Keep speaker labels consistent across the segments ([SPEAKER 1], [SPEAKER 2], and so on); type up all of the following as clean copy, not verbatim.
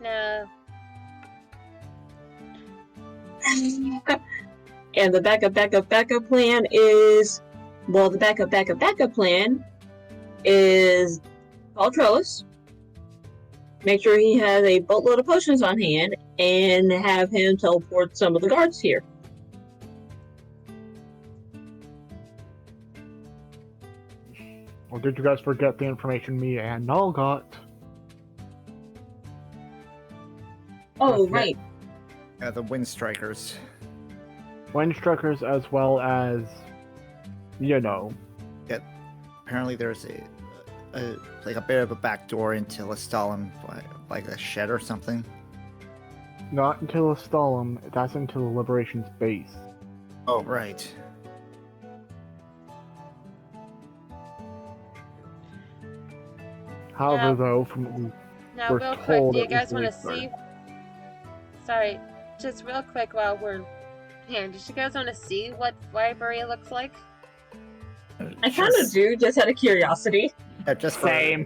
[SPEAKER 1] No.
[SPEAKER 2] And the backup plan is, well, the backup plan is call Trellis, make sure he has a boatload of potions on hand, and have him teleport some of the guards here.
[SPEAKER 3] Or did you guys forget the information me and Null got?
[SPEAKER 2] Oh,
[SPEAKER 3] Okay.
[SPEAKER 2] right.
[SPEAKER 4] The Wind Strikers.
[SPEAKER 3] Windstrikers as well as, you know.
[SPEAKER 4] Apparently there's like a bit of a back door into Lestallum, like a shed or something.
[SPEAKER 3] Not until Lestallum, that's into the Liberation's base.
[SPEAKER 4] Oh, right.
[SPEAKER 3] However,
[SPEAKER 1] Now-
[SPEAKER 3] though, from what we
[SPEAKER 1] Now,
[SPEAKER 3] We're
[SPEAKER 1] real quick,
[SPEAKER 3] told
[SPEAKER 1] do you
[SPEAKER 3] it was
[SPEAKER 1] guys want to
[SPEAKER 3] Blight.
[SPEAKER 1] see? Sorry, just real quick while we're here. Did you guys want to see what library looks like?
[SPEAKER 2] I kind of do, just out of curiosity.
[SPEAKER 4] Just
[SPEAKER 3] Same.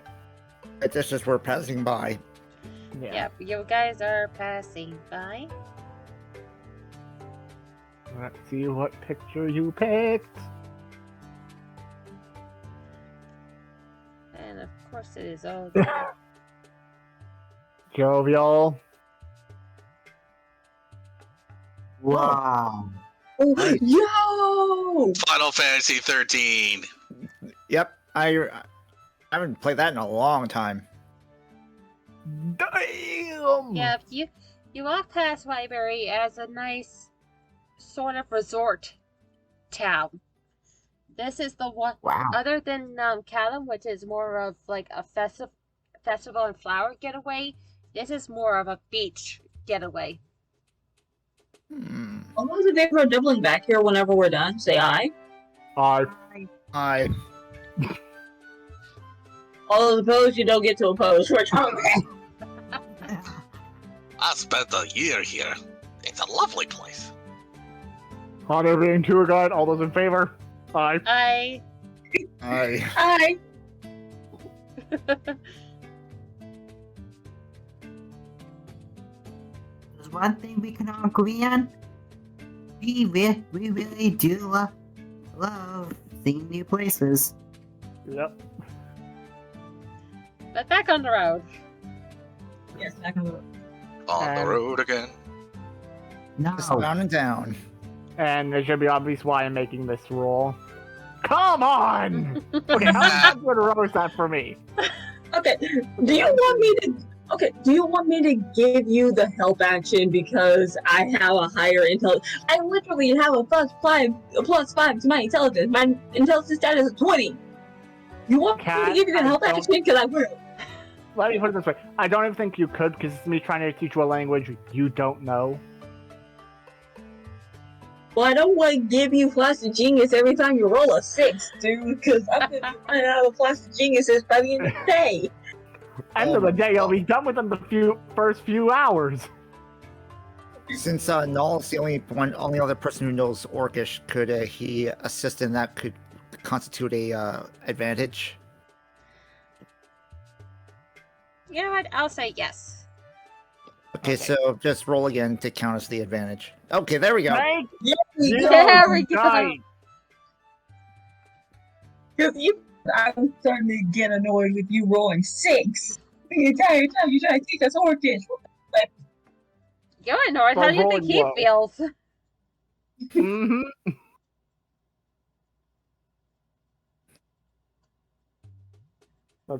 [SPEAKER 4] It's just we're passing by.
[SPEAKER 1] Yeah, you guys are passing by.
[SPEAKER 3] Let's see what picture you picked.
[SPEAKER 1] And of course it is all
[SPEAKER 3] Jovial.
[SPEAKER 5] Wow.
[SPEAKER 2] Oh,
[SPEAKER 4] Nice.
[SPEAKER 2] yo!
[SPEAKER 6] Final Fantasy 13.
[SPEAKER 4] Yep, I haven't played that in a long time.
[SPEAKER 3] Damn!
[SPEAKER 1] Yeah, you walk past library as a nice sort of resort town. This is the one,
[SPEAKER 5] Wow.
[SPEAKER 1] other than Callum, which is more of like a festival and flower getaway. This is more of a beach getaway.
[SPEAKER 2] All those in favor of doubling back here whenever we're done, say aye.
[SPEAKER 3] I
[SPEAKER 4] I
[SPEAKER 2] All those opposed, you don't get to oppose. Which, okay.
[SPEAKER 6] I spent a year here. It's a lovely place.
[SPEAKER 3] Honor being tour guide, all those in favor? Aye.
[SPEAKER 2] Aye.
[SPEAKER 5] There's one thing we can all agree on. We really do love seeing new places.
[SPEAKER 3] Yep.
[SPEAKER 1] But back on the road.
[SPEAKER 2] Yes, I can.
[SPEAKER 6] On the road again.
[SPEAKER 5] No.
[SPEAKER 4] just down and down.
[SPEAKER 3] And it should be obvious why I'm making this roll. Come on! Okay, how many times would row is that for me?
[SPEAKER 2] Okay. Do you want me to? Okay. Do you want me to give you the help action because I have a higher intelligence? I literally have a +5 to my intelligence. My intelligence status is 20. You want me
[SPEAKER 3] Cat,
[SPEAKER 2] to give you the
[SPEAKER 3] I
[SPEAKER 2] help
[SPEAKER 3] don't-
[SPEAKER 2] action? Because I will.
[SPEAKER 3] Let me put it this way. I don't even think you could, because it's me trying to teach you a language you don't know.
[SPEAKER 2] Well, I don't want to give you plastic genius every time you roll a 6, dude. Because I'm gonna be running out of plastic geniuses by the end of the day.
[SPEAKER 3] End of the day, I'll be done within the first few hours.
[SPEAKER 4] Since Null's the only other person who knows Orcish, could he assist in that? Could constitute a advantage?
[SPEAKER 1] You know what? I'll say yes.
[SPEAKER 4] Okay, so just roll again to count as the advantage. Okay, there we go.
[SPEAKER 3] Thank
[SPEAKER 2] There
[SPEAKER 3] you.
[SPEAKER 2] we go.
[SPEAKER 1] There we go.
[SPEAKER 3] Nice.
[SPEAKER 2] Because I'm starting to get annoyed with you rolling 6. The entire time you're trying to teach us Orcish.
[SPEAKER 1] You're annoyed. How
[SPEAKER 3] Well,
[SPEAKER 1] do you think
[SPEAKER 3] rolling
[SPEAKER 1] he
[SPEAKER 3] low.
[SPEAKER 1] feels?
[SPEAKER 3] Mm-hmm.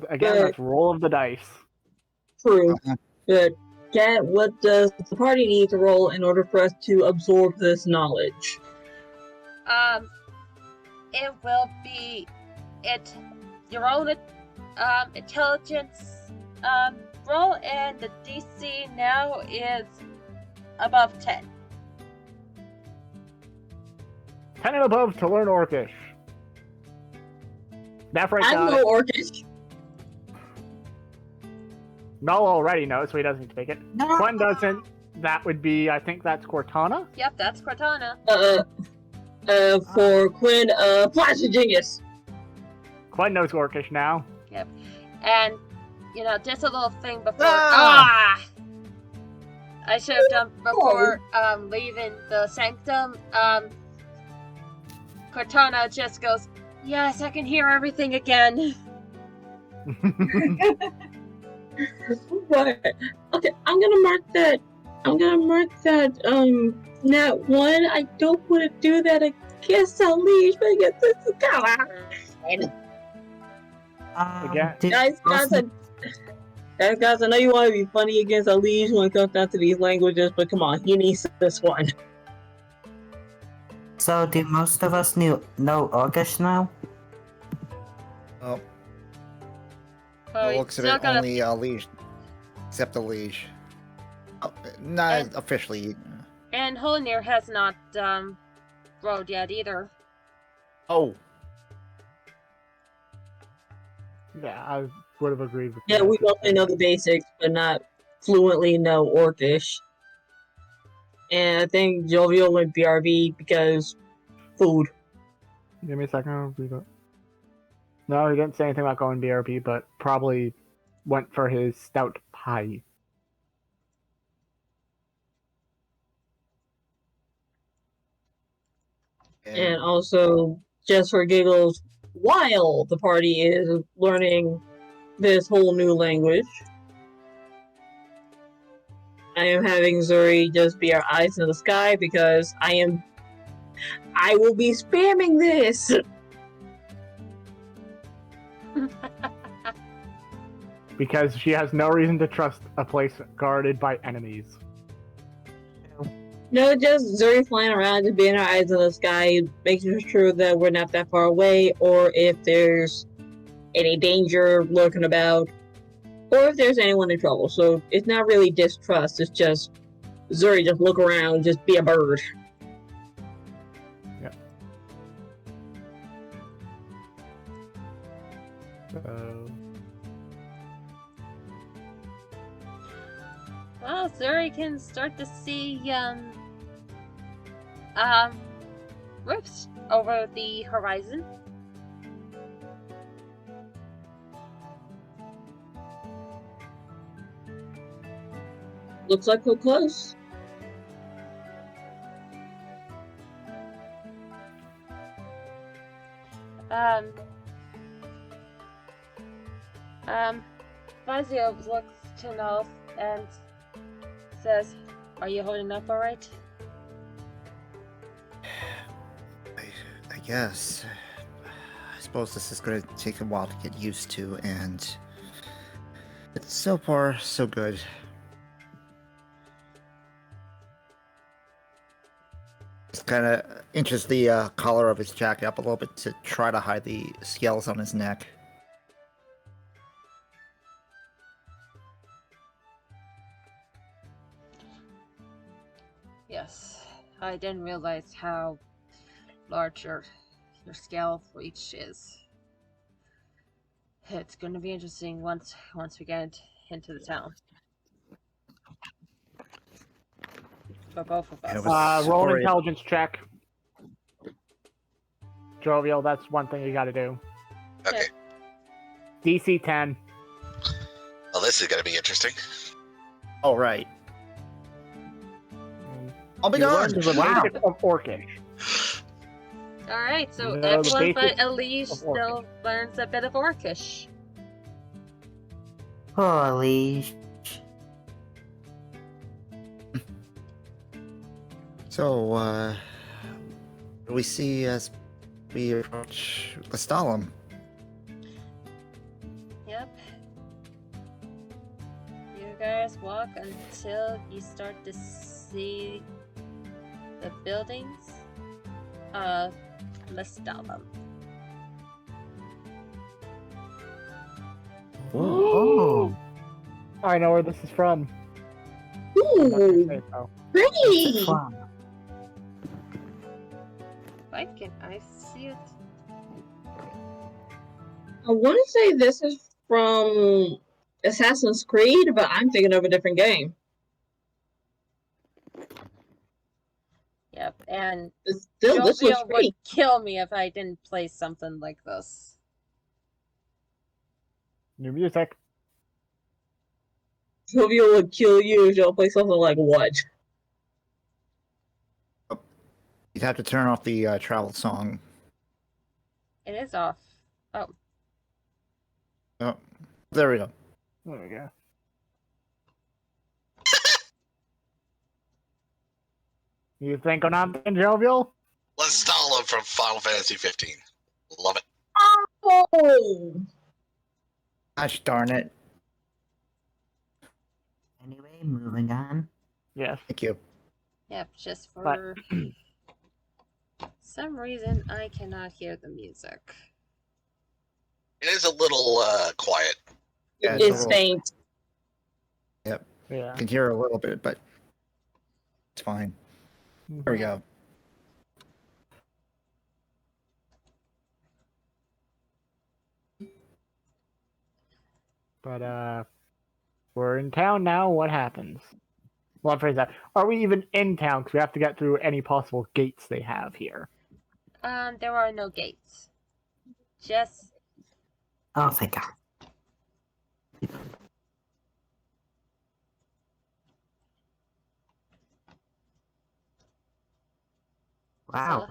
[SPEAKER 3] Again, that's roll of the dice.
[SPEAKER 2] True.
[SPEAKER 4] Uh-huh.
[SPEAKER 2] But what does the party need to roll in order for us to absorb this knowledge?
[SPEAKER 1] It will be your own intelligence roll, and the DC now is above 10.
[SPEAKER 3] 10 and above to learn Orcish. That's right,
[SPEAKER 2] I
[SPEAKER 3] got
[SPEAKER 2] know
[SPEAKER 3] it.
[SPEAKER 2] Orcish.
[SPEAKER 3] Null already knows, so he doesn't need to take it.
[SPEAKER 5] No.
[SPEAKER 3] Gwen doesn't. That would be, I think that's Cortana.
[SPEAKER 1] Yep, that's Cortana.
[SPEAKER 2] For Quinn, Plastic Genius.
[SPEAKER 3] Gwen knows Orcish now.
[SPEAKER 1] And, just a little thing before.
[SPEAKER 4] Ah!
[SPEAKER 1] I should have done before leaving the sanctum. Cortana just goes, "Yes, I can hear everything again."
[SPEAKER 2] But okay, I'm gonna mark that. Nat 1. I don't want to do that against Unleash, but I guess this is kind of
[SPEAKER 3] Again?
[SPEAKER 2] guys. I know you want to be funny against Unleash when it comes down to these languages, but come on, he needs this one.
[SPEAKER 5] So, do most of us know Orcish now?
[SPEAKER 4] Oh,
[SPEAKER 1] Oh,
[SPEAKER 4] it looks a
[SPEAKER 1] still
[SPEAKER 4] bit
[SPEAKER 1] gotta-
[SPEAKER 4] only leash, except the leash. Oh, not
[SPEAKER 1] And-
[SPEAKER 4] officially.
[SPEAKER 1] And Holnir has not rode yet either.
[SPEAKER 4] Oh,
[SPEAKER 3] Yeah, I would have agreed with
[SPEAKER 2] Yeah,
[SPEAKER 3] you.
[SPEAKER 2] we mostly know the basics, but not fluently know Orcish. And I think Jovial went BRB because food.
[SPEAKER 3] Give me a second, I'll read it. No, he didn't say anything about going BRP, but probably went for his stout pie.
[SPEAKER 2] And also, just for giggles, while the party is learning this whole new language, I am having Zuri just be our eyes in the sky because I will be spamming this.
[SPEAKER 3] Because she has no reason to trust a place guarded by enemies.
[SPEAKER 2] No, just Zuri flying around, just being our eyes in the sky, making sure that we're not that far away, or if there's any danger lurking about, or if there's anyone in trouble. So it's not really distrust, it's just Zuri just look around, just be a bird.
[SPEAKER 3] Yeah.
[SPEAKER 1] Well, Zuri can start to see roofs over the horizon.
[SPEAKER 2] Looks like we're close.
[SPEAKER 1] Fazio looks to Nolf and says, "Are you holding up all right?"
[SPEAKER 4] I guess. I suppose this is going to take a while to get used to, and it's so far so good. Just kind of inches the collar of his jacket up a little bit to try to hide the scales on his neck.
[SPEAKER 1] Yes, I didn't realize how large your scale reach is. It's going to be interesting once we get into the town. For both of
[SPEAKER 4] And it
[SPEAKER 1] us.
[SPEAKER 4] was
[SPEAKER 3] Roll an
[SPEAKER 4] already-
[SPEAKER 3] intelligence check. Jovial, that's one thing you gotta do.
[SPEAKER 6] Okay.
[SPEAKER 3] DC 10.
[SPEAKER 6] Well, this is going to be interesting.
[SPEAKER 4] All right. I'll be
[SPEAKER 3] You
[SPEAKER 4] gone.
[SPEAKER 3] learned the
[SPEAKER 5] Wow.
[SPEAKER 3] basics of Orcish.
[SPEAKER 1] Alright, so
[SPEAKER 3] You know, the
[SPEAKER 1] everyone but
[SPEAKER 3] basics
[SPEAKER 1] Elise
[SPEAKER 3] of
[SPEAKER 1] still learns a bit of Orcish.
[SPEAKER 5] Holy
[SPEAKER 4] So, what do we see as we approach Lestallum?
[SPEAKER 1] Yep. You guys walk until you start to see the buildings of Lestallum.
[SPEAKER 5] Oh,
[SPEAKER 3] I know where this is from. I'm not gonna
[SPEAKER 2] Ooh,
[SPEAKER 3] say it, though.
[SPEAKER 2] pretty!
[SPEAKER 5] fun.
[SPEAKER 1] Why can I see it?
[SPEAKER 2] I want to say this is from Assassin's Creed, but I'm thinking of a different game.
[SPEAKER 1] Yep, and
[SPEAKER 2] Still, this looks
[SPEAKER 1] Jovial would
[SPEAKER 2] pretty.
[SPEAKER 1] kill me if I didn't play something like this.
[SPEAKER 3] New music.
[SPEAKER 2] Sylvia would kill you if y'all play something like what?
[SPEAKER 4] You'd have to turn off the travel song.
[SPEAKER 1] It is off. Oh,
[SPEAKER 4] Oh, there we go.
[SPEAKER 3] There we go. You think I'm not being jovial?
[SPEAKER 6] Lestallum from Final Fantasy 15. Love it.
[SPEAKER 2] Oh!
[SPEAKER 4] Gosh darn it.
[SPEAKER 5] Anyway, moving on.
[SPEAKER 3] Yes.
[SPEAKER 4] Thank you.
[SPEAKER 1] yep, just
[SPEAKER 3] But
[SPEAKER 1] for some reason I cannot hear the music.
[SPEAKER 6] It is a little quiet.
[SPEAKER 4] Yeah,
[SPEAKER 2] It's
[SPEAKER 4] a little-
[SPEAKER 2] faint.
[SPEAKER 3] yeah.
[SPEAKER 4] I can hear a little bit, but it's fine. There we go.
[SPEAKER 3] But we're in town now. What happens? Well, I'll phrase that. Are we even in town? Because we have to get through any possible gates they have here.
[SPEAKER 1] There are no gates. Just
[SPEAKER 5] Oh, thank God. Wow.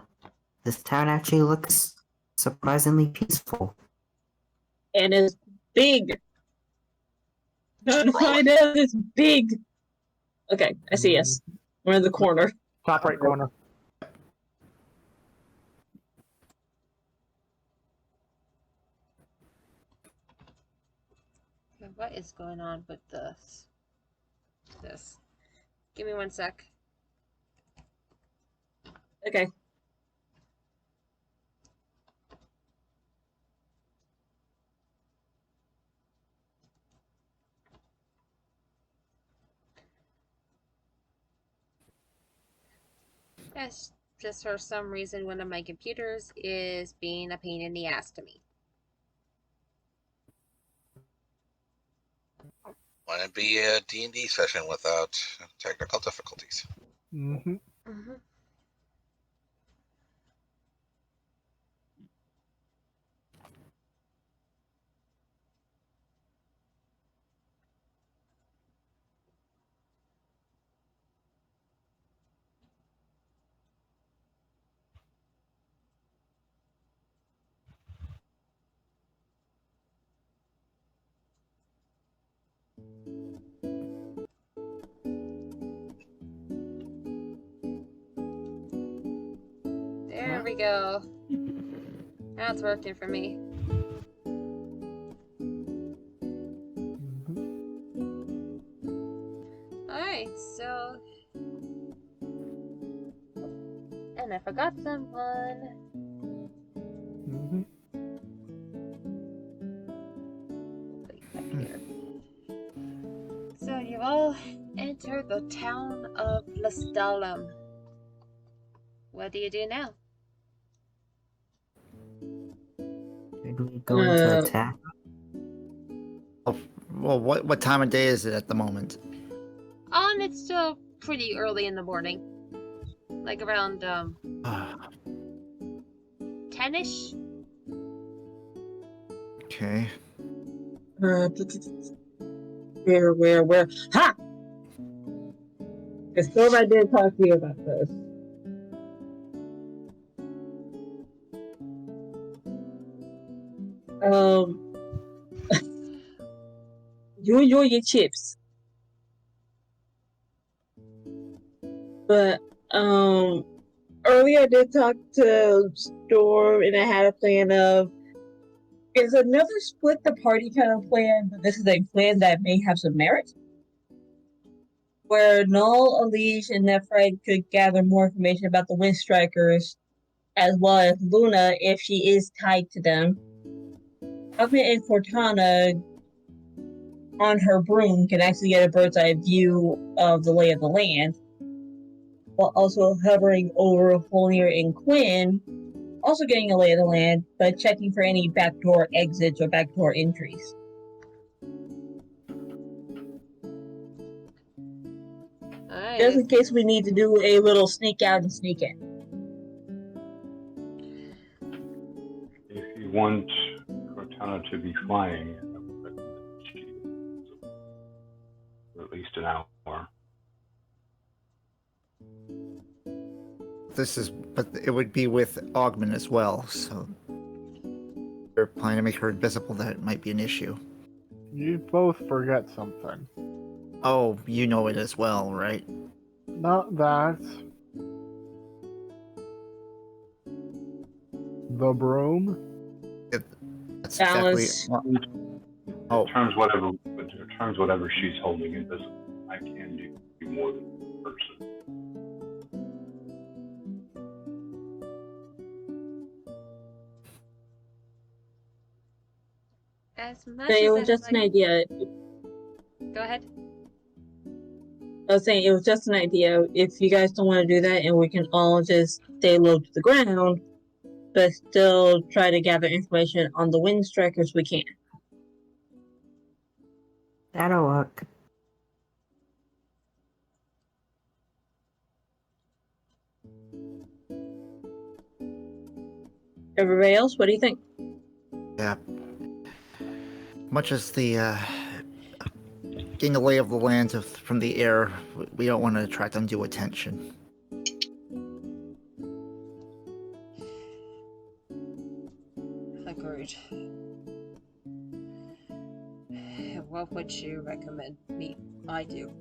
[SPEAKER 5] This town actually looks surprisingly peaceful.
[SPEAKER 2] And it's big. I know it's big. Okay, I see us. We're in the corner.
[SPEAKER 3] Top right corner.
[SPEAKER 1] what is going on with this? Give me 1 sec.
[SPEAKER 2] Okay.
[SPEAKER 1] Yes, just for some reason one of my computers is being a pain in the ass to me.
[SPEAKER 6] Wouldn't be a D&D session without technical difficulties.
[SPEAKER 3] Mm-hmm.
[SPEAKER 1] Mm-hmm. There we go. Now it's working for me. Alright, so... And I forgot someone.
[SPEAKER 3] Mm-hmm.
[SPEAKER 1] Put you back here. So you've all entered the town of Lestallum. What do you do now?
[SPEAKER 5] Should we go into attack?
[SPEAKER 4] Oh, well, what time of day is it at the moment?
[SPEAKER 1] It's still pretty early in the morning. Like around, 10-ish?
[SPEAKER 4] Okay.
[SPEAKER 2] Where? Ha! Because Silver did talk to you about this. You enjoy your chips. But, earlier I did talk to Storm and I had a plan of, is another split the party kind of plan, but this is a plan that may have some merit. Where Null, Elise, and Nephrite could gather more information about the Wind Strikers, as well as Luna if she is tied to them. Alvin and Cortana on her broom can actually get a bird's eye view of the lay of the land, while also hovering over Holnier and Quinn, also getting a lay of the land, but checking for any backdoor exits or backdoor entries.
[SPEAKER 1] Alright.
[SPEAKER 2] Just in case we need to do a little sneak out and sneak in.
[SPEAKER 7] If you want Cortana to be flying, I would recommend she least an hour.
[SPEAKER 4] But it would be with Augment as well, so they're planning to make her invisible. That might be an issue.
[SPEAKER 3] You both forget something.
[SPEAKER 4] Oh, you know it as well, right?
[SPEAKER 3] Not that. The broom?
[SPEAKER 4] That's
[SPEAKER 2] Alice.
[SPEAKER 4] exactly. Oh,
[SPEAKER 7] In terms whatever she's holding invisible, I can do more than one person.
[SPEAKER 1] As much
[SPEAKER 2] So it
[SPEAKER 1] as
[SPEAKER 2] was
[SPEAKER 1] I'd
[SPEAKER 2] just an
[SPEAKER 1] like...
[SPEAKER 2] idea.
[SPEAKER 1] Go ahead.
[SPEAKER 2] I was saying it was just an idea. If you guys don't want to do that, and we can all just stay low to the ground, but still try to gather information on the wind strikers, we can.
[SPEAKER 5] That'll work.
[SPEAKER 2] Everybody else, what do you think?
[SPEAKER 4] yeah. Much as the getting the lay of the land from the air, we don't want to attract undue attention.
[SPEAKER 1] Agreed. What would you recommend I do?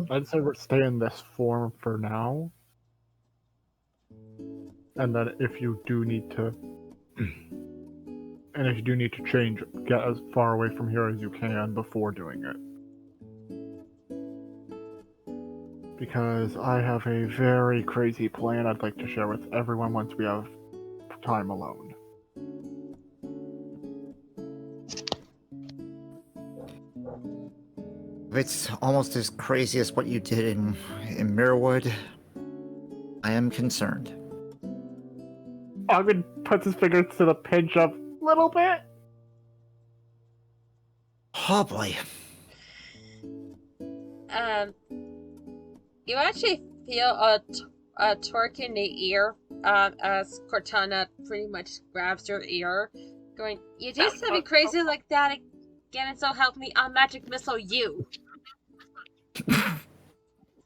[SPEAKER 3] I'd say we're stay in this form for now. And then if you do need to change, get as far away from here as you can before doing it. Because I have a very crazy plan I'd like to share with everyone once we have time alone.
[SPEAKER 4] If it's almost as crazy as what you did in Mirrorwood, I am concerned.
[SPEAKER 3] Ogden puts his fingers to the pinch up a little bit.
[SPEAKER 4] Oh boy.
[SPEAKER 1] You actually feel a torque in the ear, as Cortana pretty much grabs your ear, going, "You do something crazy like that again, and so help me, I'll magic missile you."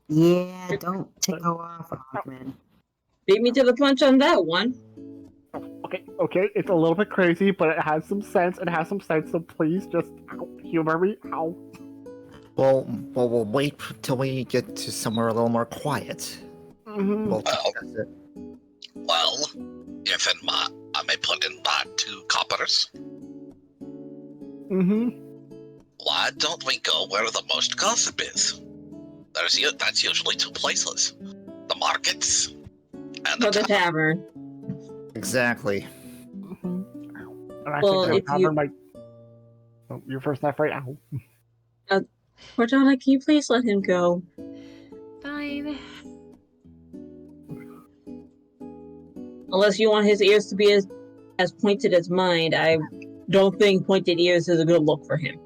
[SPEAKER 5] Yeah, don't go off, Ogman.
[SPEAKER 2] Beat me to the punch on that one.
[SPEAKER 3] Okay, it's a little bit crazy, but it has some sense. So please just humor me. Ow.
[SPEAKER 4] Well, we'll wait till we get to somewhere a little more quiet.
[SPEAKER 3] Mm-hmm.
[SPEAKER 4] We'll discuss it.
[SPEAKER 6] Well, if I may put in that 2 coppers,
[SPEAKER 3] Mm-hmm.
[SPEAKER 6] why don't we go where the most gossip is? That's usually 2 places. The markets and
[SPEAKER 2] For
[SPEAKER 6] the
[SPEAKER 2] the
[SPEAKER 6] tavern.
[SPEAKER 2] tavern.
[SPEAKER 4] Exactly.
[SPEAKER 3] Mm-hmm. And I
[SPEAKER 2] Well,
[SPEAKER 3] think
[SPEAKER 2] if
[SPEAKER 3] the
[SPEAKER 2] you-
[SPEAKER 3] tavern might... Oh, you're first, not right. Ow.
[SPEAKER 2] Cortana, can you please let him go?
[SPEAKER 1] Fine.
[SPEAKER 2] Unless you want his ears to be as pointed as mine, I don't think pointed ears is a good look for him.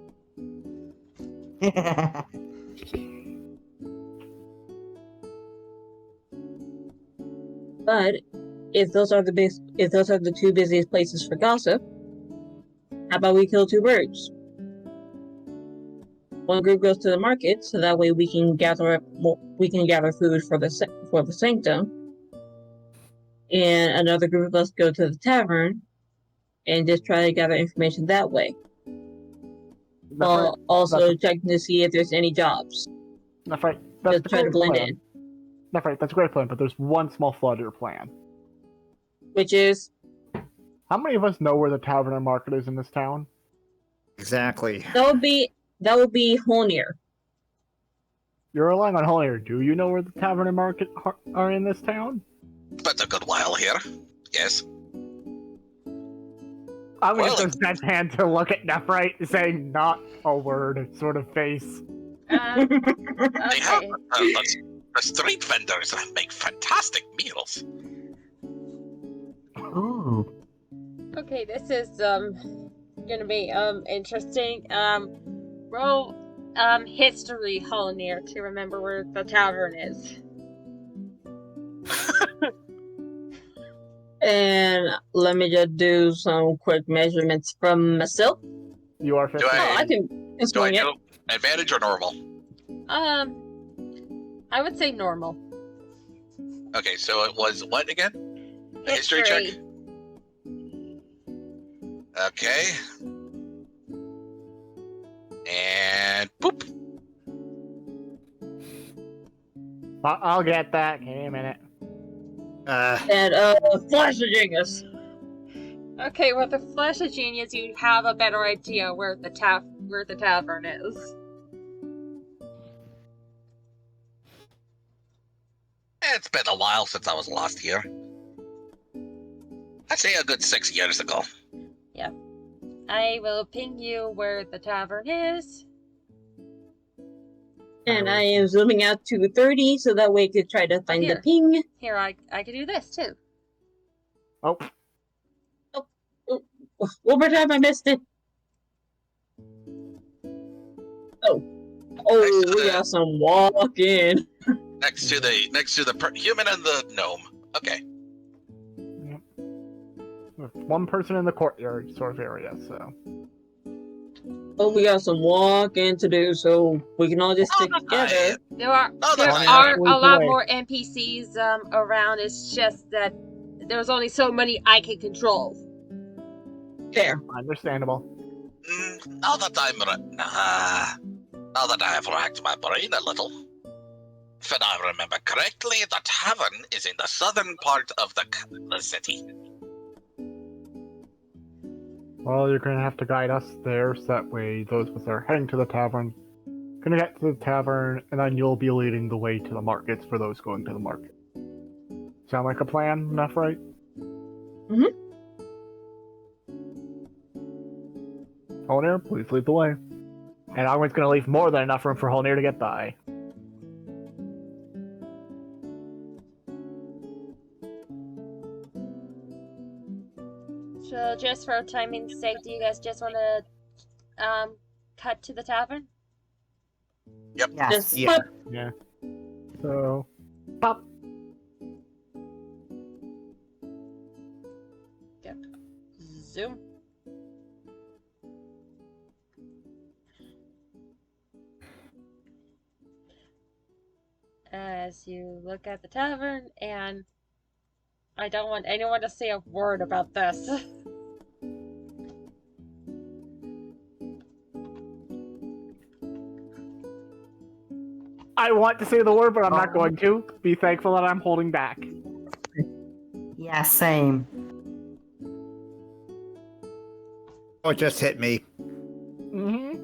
[SPEAKER 2] But if those are the 2 busiest places for gossip, how about we kill 2 birds? One group goes to the market, so that way we can gather food for the sanctum, and another group of us go to the tavern and just try to gather information that way. While also checking to see if there's any jobs.
[SPEAKER 3] That's right. That's
[SPEAKER 2] Just try to blend in.
[SPEAKER 3] That's right. That's a great plan, but there's one small flaw to your plan.
[SPEAKER 2] Which is?
[SPEAKER 3] How many of us know where the tavern and market is in this town?
[SPEAKER 4] Exactly.
[SPEAKER 2] That would be Holnir.
[SPEAKER 3] You're relying on Holnir. Do you know where the tavern and market are in this town?
[SPEAKER 6] Spent a good while here. Yes.
[SPEAKER 3] I'm gonna
[SPEAKER 6] Well,
[SPEAKER 3] just deadpan to look at Nephrite, saying not a word sort of face.
[SPEAKER 6] They have
[SPEAKER 1] Okay.
[SPEAKER 6] the street vendors that make fantastic meals.
[SPEAKER 5] Ooh.
[SPEAKER 1] Okay, this is gonna be interesting. Roll history, Holnir, to remember where the tavern is.
[SPEAKER 2] And let me just do some quick measurements from myself.
[SPEAKER 3] You are 50.
[SPEAKER 6] Do I-
[SPEAKER 2] I can
[SPEAKER 6] Do I
[SPEAKER 2] swing it.
[SPEAKER 6] do advantage or normal?
[SPEAKER 1] I would say normal.
[SPEAKER 6] Okay, so it was what again? A history check? Okay. And boop.
[SPEAKER 3] I'll get that. Give me a minute.
[SPEAKER 2] And Flash of Genius.
[SPEAKER 1] Okay, with the Flash of Genius, you have a better idea where the tavern is.
[SPEAKER 6] It's been a while since I was last here. I'd say a good 6 years ago.
[SPEAKER 1] I will ping you where the tavern is.
[SPEAKER 2] And I am zooming out to 30 so that way I could try to find the
[SPEAKER 1] here.
[SPEAKER 2] ping.
[SPEAKER 1] Here, I can do this too.
[SPEAKER 3] Oh,
[SPEAKER 2] One more time, I missed it. Oh, we got some walking.
[SPEAKER 6] Next to the human and the gnome. Okay.
[SPEAKER 3] with one person in the courtyard sort of area, so.
[SPEAKER 2] Oh, we got some walking to do, so we can all just stick together.
[SPEAKER 1] There are
[SPEAKER 3] fine.
[SPEAKER 1] a lot more NPCs around. It's just that there's only so many I can control.
[SPEAKER 2] Fair.
[SPEAKER 3] Understandable.
[SPEAKER 6] Now that I have racked my brain a little, if I remember correctly, the tavern is in the southern part of the city.
[SPEAKER 3] Well, you're gonna have to guide us there, so that way those of us that are heading to the tavern gonna get to the tavern, and then you'll be leading the way to the markets for those going to the market. Sound like a plan? Enough, right?
[SPEAKER 2] Mhm.
[SPEAKER 3] Holnir, please lead the way. And I'm gonna leave more than enough room for Holnir to get by.
[SPEAKER 1] So just for timing's sake, do you guys just want to cut to the tavern?
[SPEAKER 6] Yep.
[SPEAKER 5] Yes.
[SPEAKER 2] Just
[SPEAKER 4] Yeah.
[SPEAKER 2] pop.
[SPEAKER 3] Yeah. So, pop.
[SPEAKER 1] Zoom. As you look at the tavern, and I don't want anyone to say a word about this.
[SPEAKER 3] I want to say the word, but I'm not going to. Be thankful that I'm holding back.
[SPEAKER 5] Yeah, same.
[SPEAKER 4] Oh, it just hit me.
[SPEAKER 3] Mm-hmm.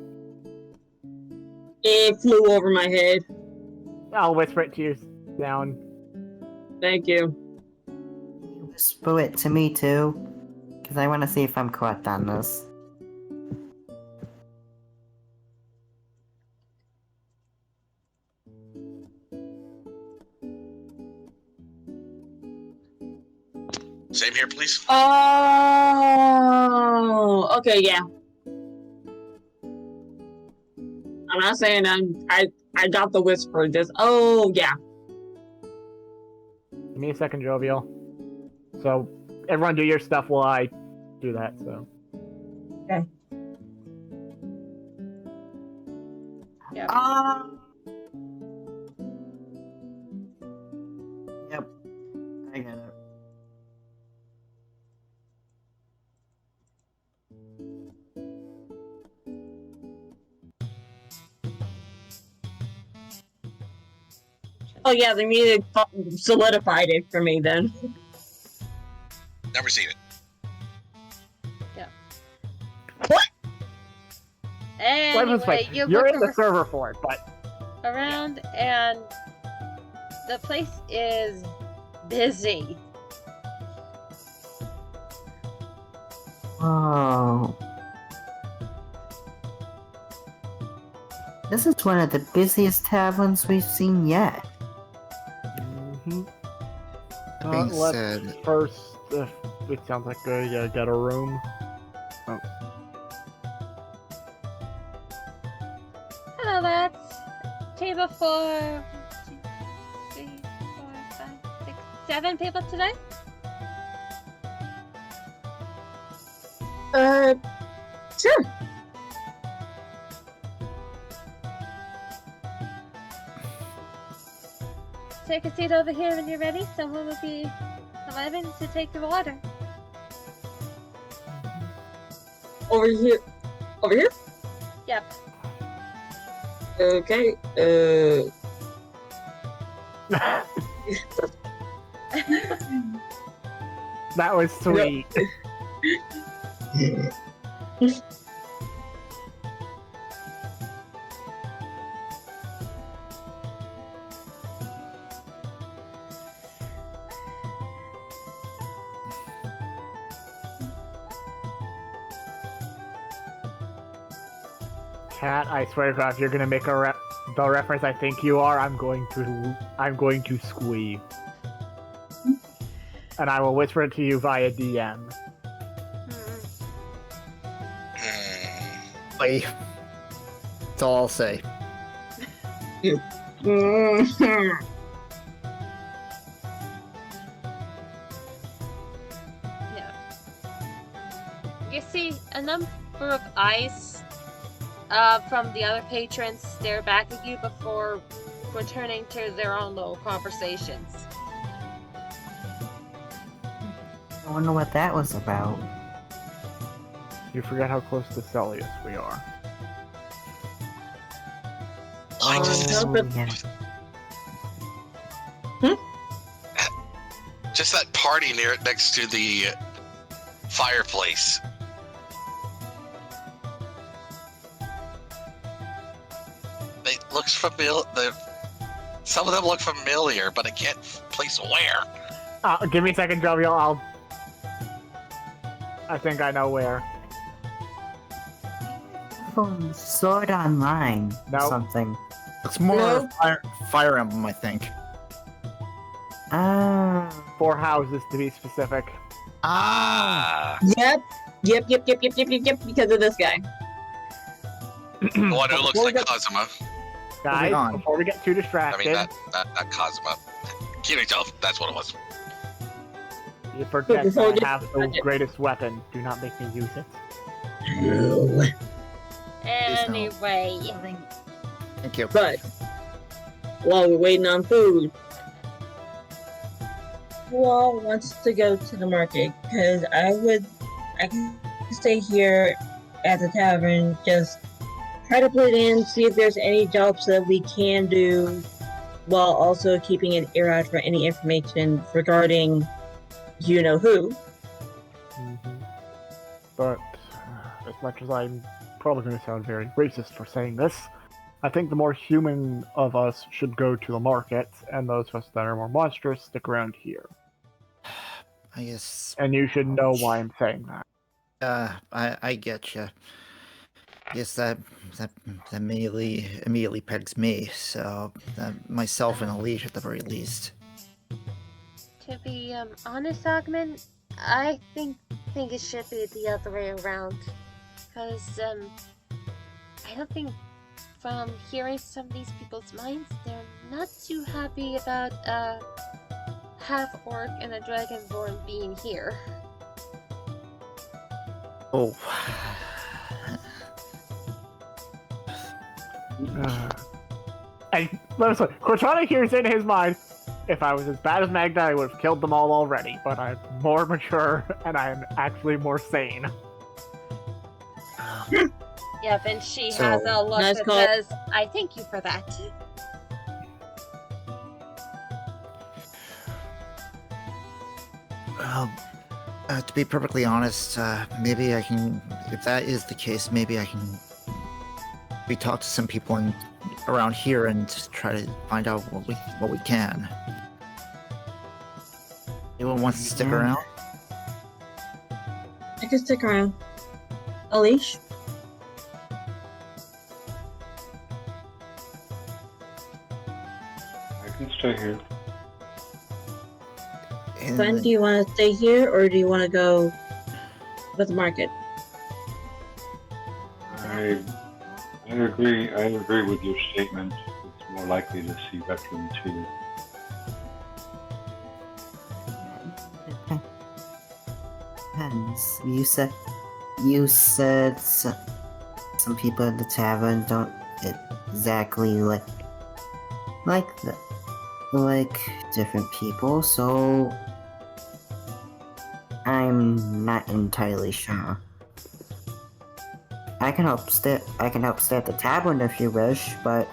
[SPEAKER 2] It flew over my head.
[SPEAKER 3] I'll whisper it to you down.
[SPEAKER 2] Thank you.
[SPEAKER 5] You whisper it to me too, because I want to see if I'm correct on this.
[SPEAKER 6] Same here, please.
[SPEAKER 2] Oh, okay, yeah. I'm not saying I got the whisper. Just yeah.
[SPEAKER 3] Give me a second, Jovial. So, everyone do your stuff while I do that, so.
[SPEAKER 2] Okay.
[SPEAKER 1] Yeah.
[SPEAKER 5] Yep. I get it.
[SPEAKER 2] Oh yeah, the music solidified it for me then.
[SPEAKER 6] Never seen it.
[SPEAKER 1] Anyway, you
[SPEAKER 3] You're
[SPEAKER 1] look
[SPEAKER 3] in the server for it, but
[SPEAKER 1] around, and the place is busy.
[SPEAKER 5] Whoa. This is one of the busiest taverns we've seen yet.
[SPEAKER 3] mm-hmm.
[SPEAKER 4] Being
[SPEAKER 3] let's
[SPEAKER 4] said-
[SPEAKER 3] first, it sounds like you gotta get a room. Oh.
[SPEAKER 1] Hello, lads. Table for 1, 2, 3, 4, 5, 6, 7 people today.
[SPEAKER 2] Sure.
[SPEAKER 1] Take a seat over here when you're ready. Someone will be arriving to take your order.
[SPEAKER 2] Over here. Over here?
[SPEAKER 1] Yep.
[SPEAKER 2] Okay.
[SPEAKER 3] That was sweet. Cat, I swear to God, if you're gonna make the reference I think you are, I'm going to squee. And I will whisper it to you via DM.
[SPEAKER 4] Like, that's all I'll say.
[SPEAKER 1] Yeah. You see a number of eyes from the other patrons stare back at you before returning to their own little conversations.
[SPEAKER 5] I wonder what that was about.
[SPEAKER 3] You forget how close to Celius we are.
[SPEAKER 6] I just,
[SPEAKER 5] yeah.
[SPEAKER 6] just that party next to the fireplace. It looks familiar. Some of them look familiar, but I can't place where.
[SPEAKER 3] Give me a second, Jovial. I think I know where.
[SPEAKER 5] From Sword Online or
[SPEAKER 3] Nope.
[SPEAKER 5] something.
[SPEAKER 4] It's more
[SPEAKER 2] No.
[SPEAKER 4] Fire Emblem, I think.
[SPEAKER 5] Ah.
[SPEAKER 3] 4 houses to be specific.
[SPEAKER 6] Ah,
[SPEAKER 2] Yep, because of this guy.
[SPEAKER 6] the one who looks
[SPEAKER 3] Before we
[SPEAKER 6] like
[SPEAKER 3] get-
[SPEAKER 6] Kazuma.
[SPEAKER 3] Guys,
[SPEAKER 4] on.
[SPEAKER 3] before we get too
[SPEAKER 6] I
[SPEAKER 3] distracted,
[SPEAKER 6] mean, not Kazuma. Kirito, that's what it was.
[SPEAKER 3] you forget
[SPEAKER 2] before we
[SPEAKER 3] I
[SPEAKER 2] get
[SPEAKER 3] have the
[SPEAKER 2] distracted.
[SPEAKER 3] greatest weapon. Do not make me use it.
[SPEAKER 1] Anyway,
[SPEAKER 5] I think
[SPEAKER 4] Thank you.
[SPEAKER 2] But while we're waiting on food, who all wants to go to the market? Because I can stay here at the tavern, just try to put in, see if there's any jobs that we can do, while also keeping an ear out for any information regarding you know who.
[SPEAKER 3] But as much as I'm probably going to sound very racist for saying this, I think the more human of us should go to the market, and those of us that are more monstrous stick around here.
[SPEAKER 4] I guess.
[SPEAKER 3] And you should know why I'm saying that.
[SPEAKER 4] I get you. Guess that immediately pegs me. So myself and Alicia at the very least.
[SPEAKER 1] to be honest, Agman, I think it should be the other way around. Because I don't think, from hearing some of these people's minds, they're not too happy about a half-orc and a dragonborn being here.
[SPEAKER 4] Oh.
[SPEAKER 3] And listen, Cortana hears in his mind, if I was as bad as Magda, I would have killed them all already, but I'm more mature, and I'm actually more sane.
[SPEAKER 1] Yep, and she
[SPEAKER 4] So-
[SPEAKER 1] has a look
[SPEAKER 2] Nice
[SPEAKER 1] that
[SPEAKER 2] call.
[SPEAKER 1] says, I thank you for that.
[SPEAKER 4] Well, to be perfectly honest, maybe I can. If that is the case, maybe I can. We talk to some people around here and just try to find out what we can. Anyone wants to stick
[SPEAKER 5] Yeah.
[SPEAKER 4] around?
[SPEAKER 2] I can stick around. Alish?
[SPEAKER 7] I can stay here.
[SPEAKER 4] And
[SPEAKER 2] Glenn, do you want to stay here or do you want to go with the market?
[SPEAKER 7] I agree. I agree with your statement. It's more likely to see veterans here.
[SPEAKER 5] Depends. You said you said some people at the tavern don't exactly like different people, so I'm not entirely sure. I can help stay at the tavern if you wish, but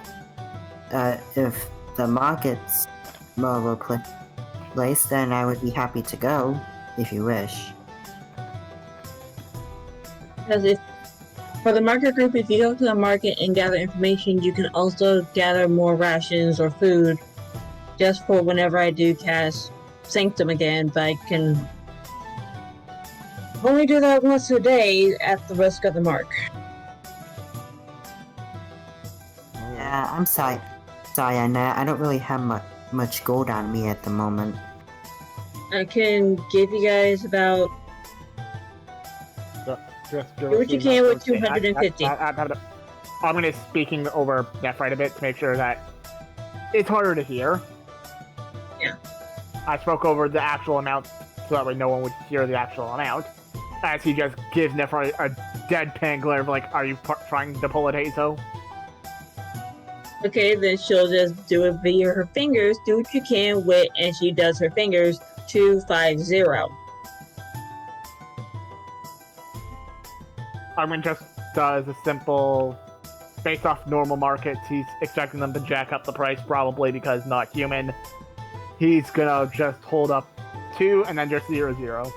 [SPEAKER 5] if the market's more of a place, then I would be happy to go if you wish.
[SPEAKER 2] Because if for the market group, if you go to the market and gather information, you can also gather more rations or food just for whenever I do cast Sanctum again, but I can only do that once a day at the risk of the mark.
[SPEAKER 5] Yeah, I'm sorry, Annette. I don't really have much gold on me at the moment.
[SPEAKER 2] I can give you guys about
[SPEAKER 3] Just
[SPEAKER 2] do what you can with 250.
[SPEAKER 3] I'm going to speaking over Nephrite a bit to make sure that it's harder to hear.
[SPEAKER 2] Yeah.
[SPEAKER 3] I spoke over the actual amount so that way no one would hear the actual amount. As he just gives Nephrite a deadpan glare of like, are you trying to pull a Tazo?
[SPEAKER 2] Okay, then she'll just do it via her fingers. Do what you can with, and she does her fingers 250.
[SPEAKER 3] I mean, just does a simple, based off normal markets, he's expecting them to jack up the price probably because not human. He's gonna just hold up 2 and then just 0-0.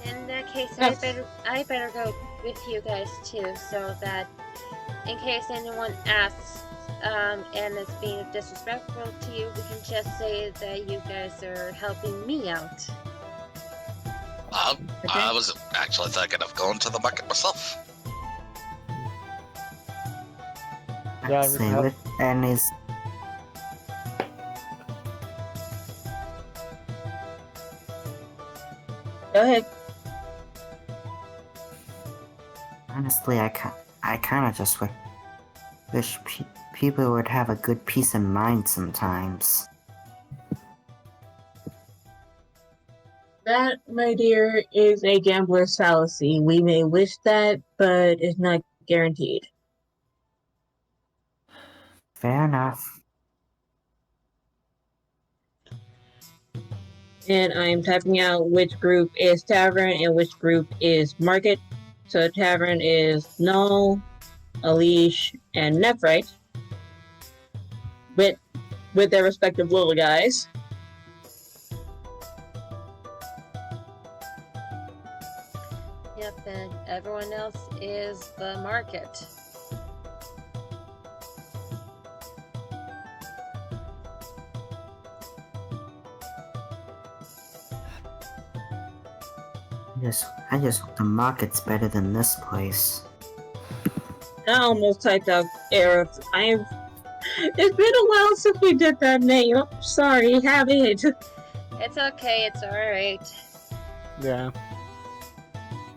[SPEAKER 1] In that case,
[SPEAKER 2] Yes.
[SPEAKER 1] I better go with you guys too, so that in case anyone asks and is being disrespectful to you, we can just say that you guys are helping me out.
[SPEAKER 6] I was actually thinking of going to the market myself.
[SPEAKER 3] Yeah,
[SPEAKER 5] Same with Annie's.
[SPEAKER 2] Go ahead.
[SPEAKER 5] Honestly, I kind of just wish people would have a good peace of mind sometimes.
[SPEAKER 2] That, my dear, is a gambler's fallacy. We may wish that, but it's not guaranteed.
[SPEAKER 5] Fair enough.
[SPEAKER 2] And I'm typing out which group is tavern and which group is market. So tavern is Null, Alish, and Nephrite. With their respective little guys.
[SPEAKER 1] Yep, and everyone else is the market.
[SPEAKER 5] I just hope the market's better than this place.
[SPEAKER 2] I almost typed out Aerith. It's been a while since we did that name. I'm sorry, have it.
[SPEAKER 1] It's okay, it's alright.
[SPEAKER 3] Yeah.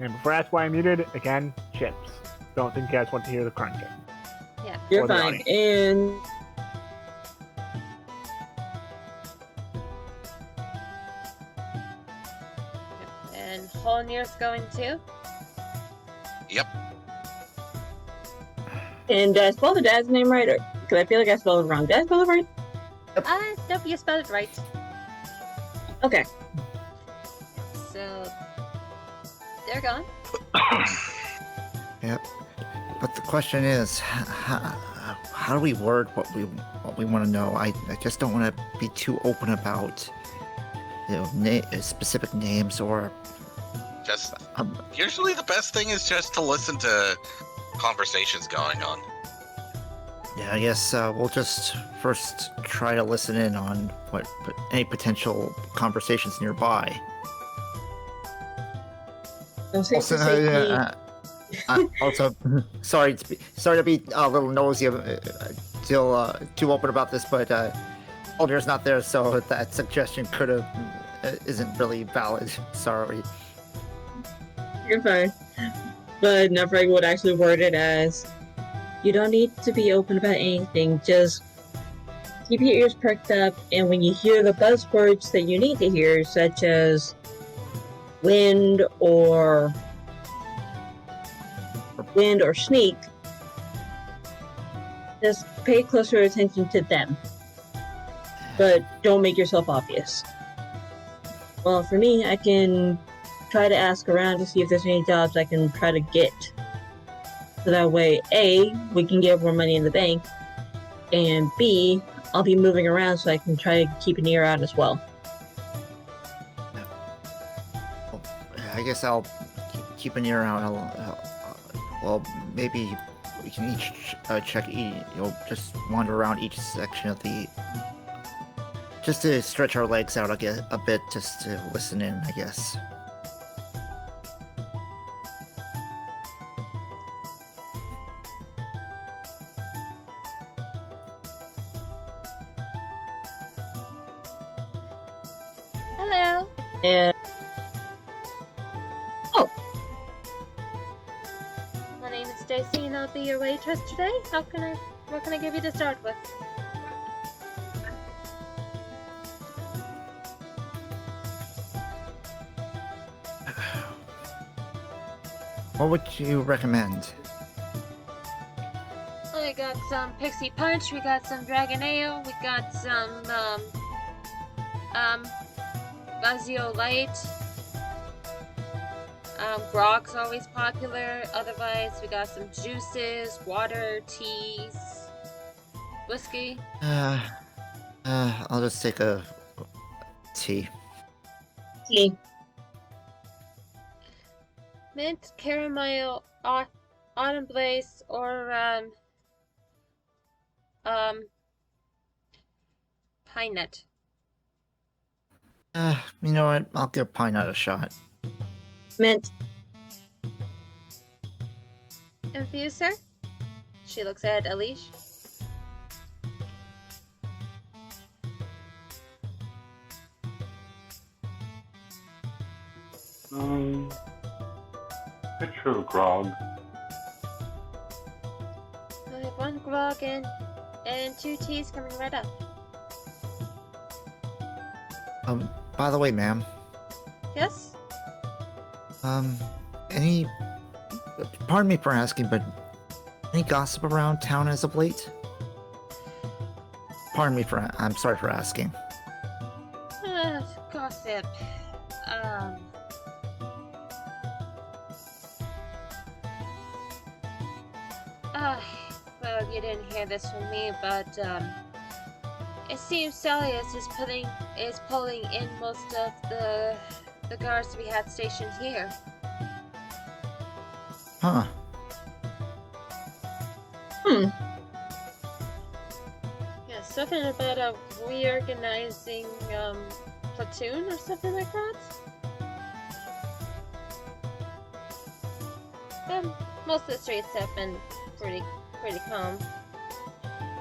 [SPEAKER 3] And before I ask why I muted, again, chips. Don't think you guys want to hear the crunching.
[SPEAKER 1] Yeah.
[SPEAKER 2] You're
[SPEAKER 3] Or the
[SPEAKER 2] fine.
[SPEAKER 3] audience.
[SPEAKER 2] And
[SPEAKER 1] And Holnir's going too?
[SPEAKER 6] Yep.
[SPEAKER 2] did I spell the dad's name right? Because I feel like I spelled it wrong. Did I spell it right?
[SPEAKER 1] Nope, you spelled it right.
[SPEAKER 2] Okay.
[SPEAKER 1] So, they're gone.
[SPEAKER 4] Yep. But the question is, how do we word what we want to know? I just don't want to be too open about, specific names or.
[SPEAKER 6] Just usually the best thing is just to listen to conversations going on.
[SPEAKER 4] Yeah, I guess we'll just first try to listen in on any potential conversations nearby. Also, also, sorry to be a little nosy, still too open about this, but Alder's not there, so that suggestion isn't really valid. Sorry.
[SPEAKER 2] You're fine. But Nephrite would actually word it as, you don't need to be open about anything, just keep your ears perked up, and when you hear the buzzwords that you need to hear, such as wind or wind or sneak, just pay closer attention to them. But don't make yourself obvious. Well, for me, I can try to ask around to see if there's any jobs I can try to get. So that way, A, we can get more money in the bank, and B, I'll be moving around so I can try to keep an ear out as well.
[SPEAKER 4] I guess I'll keep an ear out. Well, maybe we can each check just wander around each section of the. Just to stretch our legs out a bit, just to listen in, I guess.
[SPEAKER 1] Hello.
[SPEAKER 2] And
[SPEAKER 1] My name is Stacy, and I'll be your waitress today. What can I give you to start with?
[SPEAKER 4] What would you recommend?
[SPEAKER 1] We got some Pixie Punch, we got some Dragon Ale, we got some, Buzzio Light. Grog's always popular. Otherwise, we got some juices, water, teas, whiskey.
[SPEAKER 4] I'll just take a tea.
[SPEAKER 2] tea.
[SPEAKER 1] Mint, caramel, autumn blaze, or, pine nut.
[SPEAKER 4] You know what? I'll give Pine Nut a shot.
[SPEAKER 2] Mint.
[SPEAKER 1] And for you, sir? She looks at Alish.
[SPEAKER 7] Picture of grog.
[SPEAKER 1] I have one grog and 2 teas coming right up.
[SPEAKER 4] By the way, ma'am.
[SPEAKER 1] Yes?
[SPEAKER 4] Pardon me for asking, but any gossip around town as of late? I'm sorry for asking.
[SPEAKER 1] Gossip. Well, you didn't hear this from me, but, it seems Salius is pulling in most of the guards we had stationed here.
[SPEAKER 4] Huh.
[SPEAKER 1] Yeah, something about a reorganizing, platoon or something like that? Most of the streets have been pretty calm.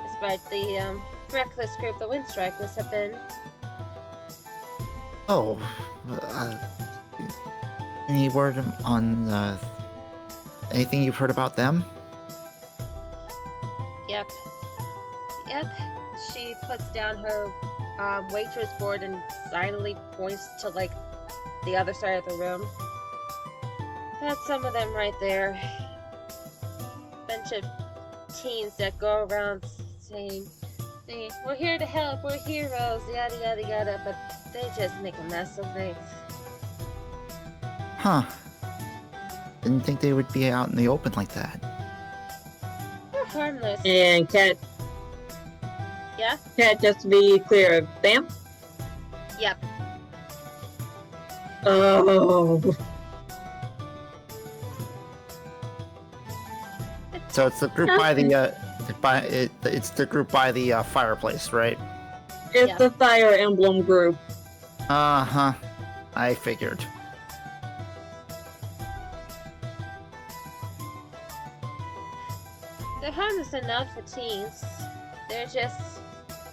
[SPEAKER 1] Despite the, reckless group the Windstrikers have been.
[SPEAKER 4] Oh. Any word on, anything you've heard about them?
[SPEAKER 1] Yep. She puts down her waitress board and silently points to, like, the other side of the room. That's some of them right there. Bunch of teens that go around saying, we're here to help, we're heroes, yada yada yada, but they just make a mess of things.
[SPEAKER 4] Huh. Didn't think they would be out in the open like that.
[SPEAKER 1] They're harmless.
[SPEAKER 2] And Cat.
[SPEAKER 1] Yeah?
[SPEAKER 2] Cat, just to be clear, Bam?
[SPEAKER 1] Yep.
[SPEAKER 2] Oh.
[SPEAKER 4] So it's the group by the it's the group by the fireplace, right?
[SPEAKER 2] It's
[SPEAKER 1] Yeah.
[SPEAKER 2] the Fire Emblem group.
[SPEAKER 4] Uh-huh. I figured.
[SPEAKER 1] They're harmless enough for teens. They're just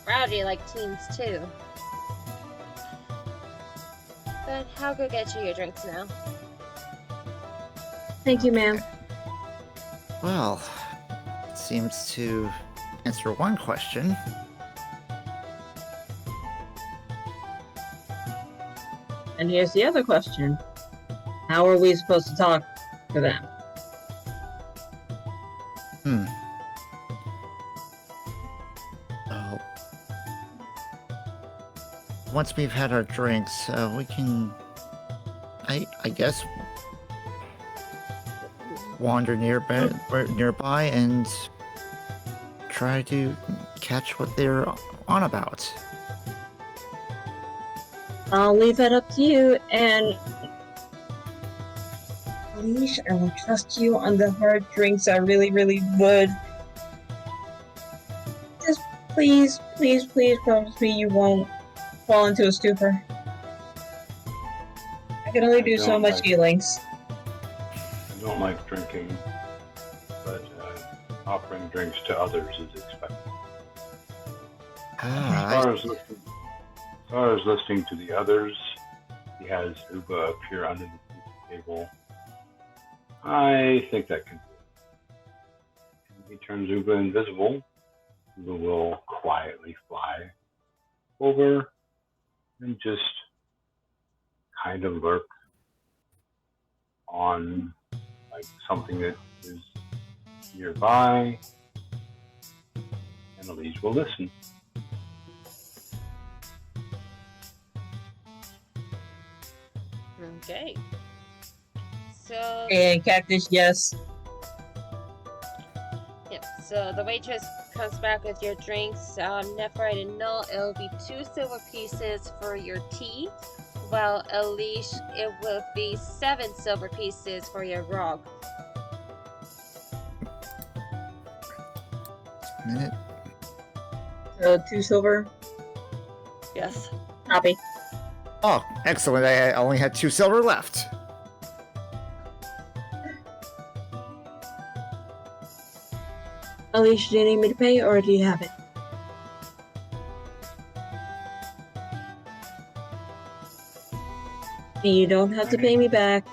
[SPEAKER 1] rowdy like teens too. But I'll go get you your drinks now.
[SPEAKER 2] Thank you, ma'am.
[SPEAKER 4] Well, it seems to answer one question.
[SPEAKER 2] And here's the other question. How are we supposed to talk to them?
[SPEAKER 4] once we've had our drinks, we can, I guess, wander nearby and try to catch what they're on about.
[SPEAKER 2] I'll leave that up to you, and Leash, I will trust you on the hard drinks. I really, really would. Just please, please, please promise me you won't fall into a stupor. I can only do so much healings.
[SPEAKER 7] I don't like drinking, but offering drinks to others is expected. As far as listening to the others, he has Uba appear under the table. I think that can do it. He turns Uba invisible. Uba will quietly fly over and just kind of lurk on like something that is nearby, and Elise will listen.
[SPEAKER 1] Okay. So,
[SPEAKER 2] And Cactus, yes.
[SPEAKER 1] yep. So the waitress comes back with your drinks. Nephrite and Null, it'll be 2 silver pieces for your tea. While Elish, it will be 7 silver pieces for your grog.
[SPEAKER 4] Minute.
[SPEAKER 2] 2 silver.
[SPEAKER 1] Yes.
[SPEAKER 2] Copy.
[SPEAKER 4] Oh, excellent. I only had 2 silver left.
[SPEAKER 2] Alicia, do you need me to pay, or do you have it? You don't have to pay me back.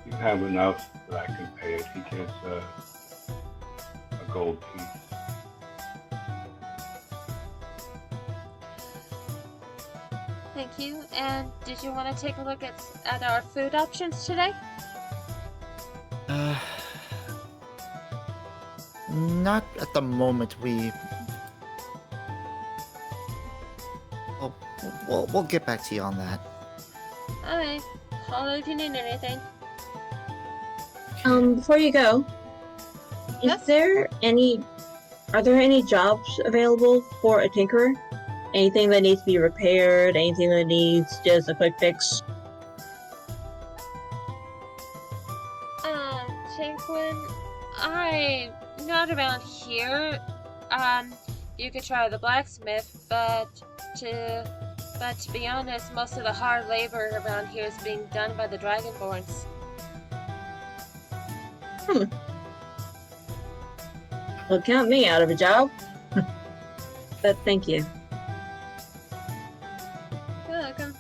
[SPEAKER 7] You have enough that I can pay it. He gets a gold piece.
[SPEAKER 1] Thank you. And did you want to take a look at our food options today?
[SPEAKER 4] Not at the moment. We'll get back to you on that.
[SPEAKER 1] Alright. Holler if you need anything.
[SPEAKER 2] Before you go,
[SPEAKER 1] Yes?
[SPEAKER 2] are there any jobs available for a tinkerer? Anything that needs to be repaired, anything that needs just a quick fix?
[SPEAKER 1] Tinklin, I'm not around here. You could try the blacksmith, but to be honest, most of the hard labor around here is being done by the Dragonborns.
[SPEAKER 2] Well, count me out of a job. But thank you.
[SPEAKER 1] You're welcome.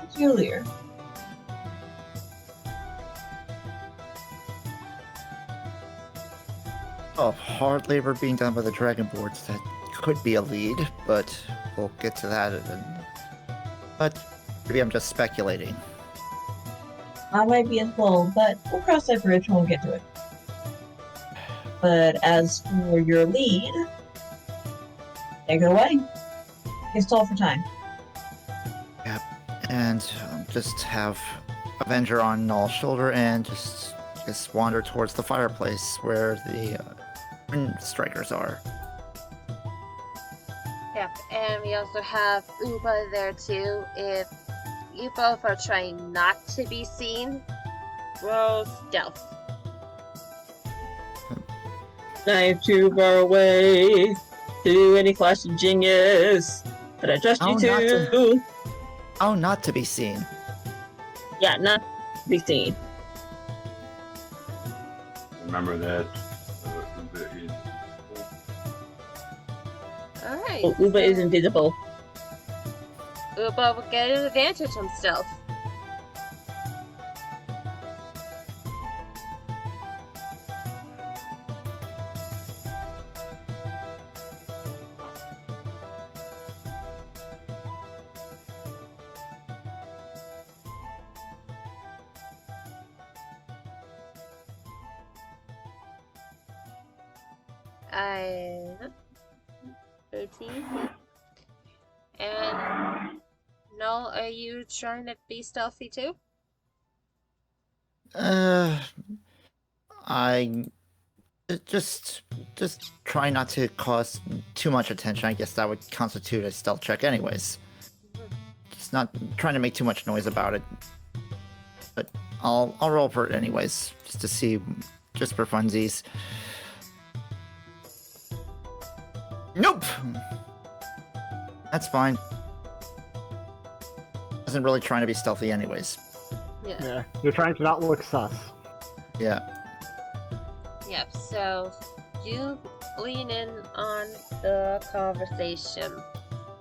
[SPEAKER 2] Peculiar.
[SPEAKER 4] Oh, hard labor being done by the Dragonborns. That could be a lead, but we'll get to that. But maybe I'm just speculating.
[SPEAKER 2] I might be as well, but we'll cross that bridge when we get to it. But as for your lead, take it away. It's all for time.
[SPEAKER 4] Yep. And just have Avenger on Null's shoulder and just wander towards the fireplace where the wind strikers are.
[SPEAKER 1] Yep, and we also have Uba there too. If you both are trying not to be seen, roll stealth.
[SPEAKER 2] I'm too far away to do any flash of genius, but I trust you too.
[SPEAKER 4] Not to be seen.
[SPEAKER 2] Yeah, not to be seen.
[SPEAKER 7] Remember that Uba is.
[SPEAKER 1] Alright.
[SPEAKER 2] Oh, Uba is invisible.
[SPEAKER 1] Uba will get an advantage on stealth. 13. And Null, are you trying to be stealthy too?
[SPEAKER 4] I just try not to cause too much attention. I guess that would constitute a stealth check, anyways. Just not trying to make too much noise about it. But I'll roll for it anyways, just to see, just for funsies. Nope. That's fine. Wasn't really trying to be stealthy, anyways.
[SPEAKER 3] Yeah, you're trying to not look sus.
[SPEAKER 4] Yeah.
[SPEAKER 1] Yep, so you lean in on the conversation.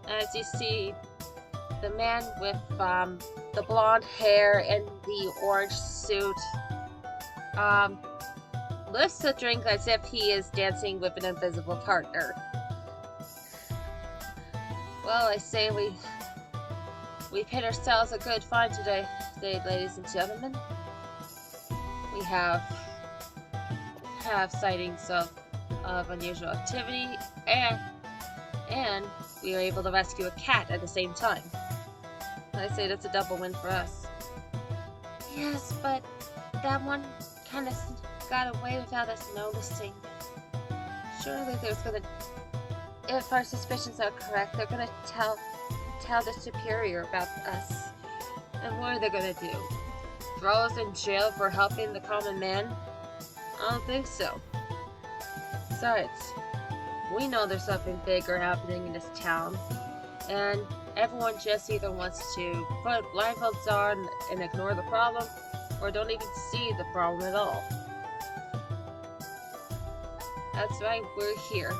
[SPEAKER 1] As you see, the man with the blonde hair and the orange suit lifts a drink as if he is dancing with an invisible partner. Well, I say we've hit ourselves a good find today, ladies and gentlemen. We have sightings of unusual activity, and we were able to rescue a cat at the same time. I say that's a double win for us. Yes, but that one kind of got away without us noticing. Surely there's gonna... If our suspicions are correct, they're gonna tell the superior about us. And what are they gonna do? Throw us in jail for helping the common man? I don't think so. Besides, we know there's something bigger happening in this town, and everyone just either wants to put blindfolds on and ignore the problem, or don't even see the problem at all. That's right, we're here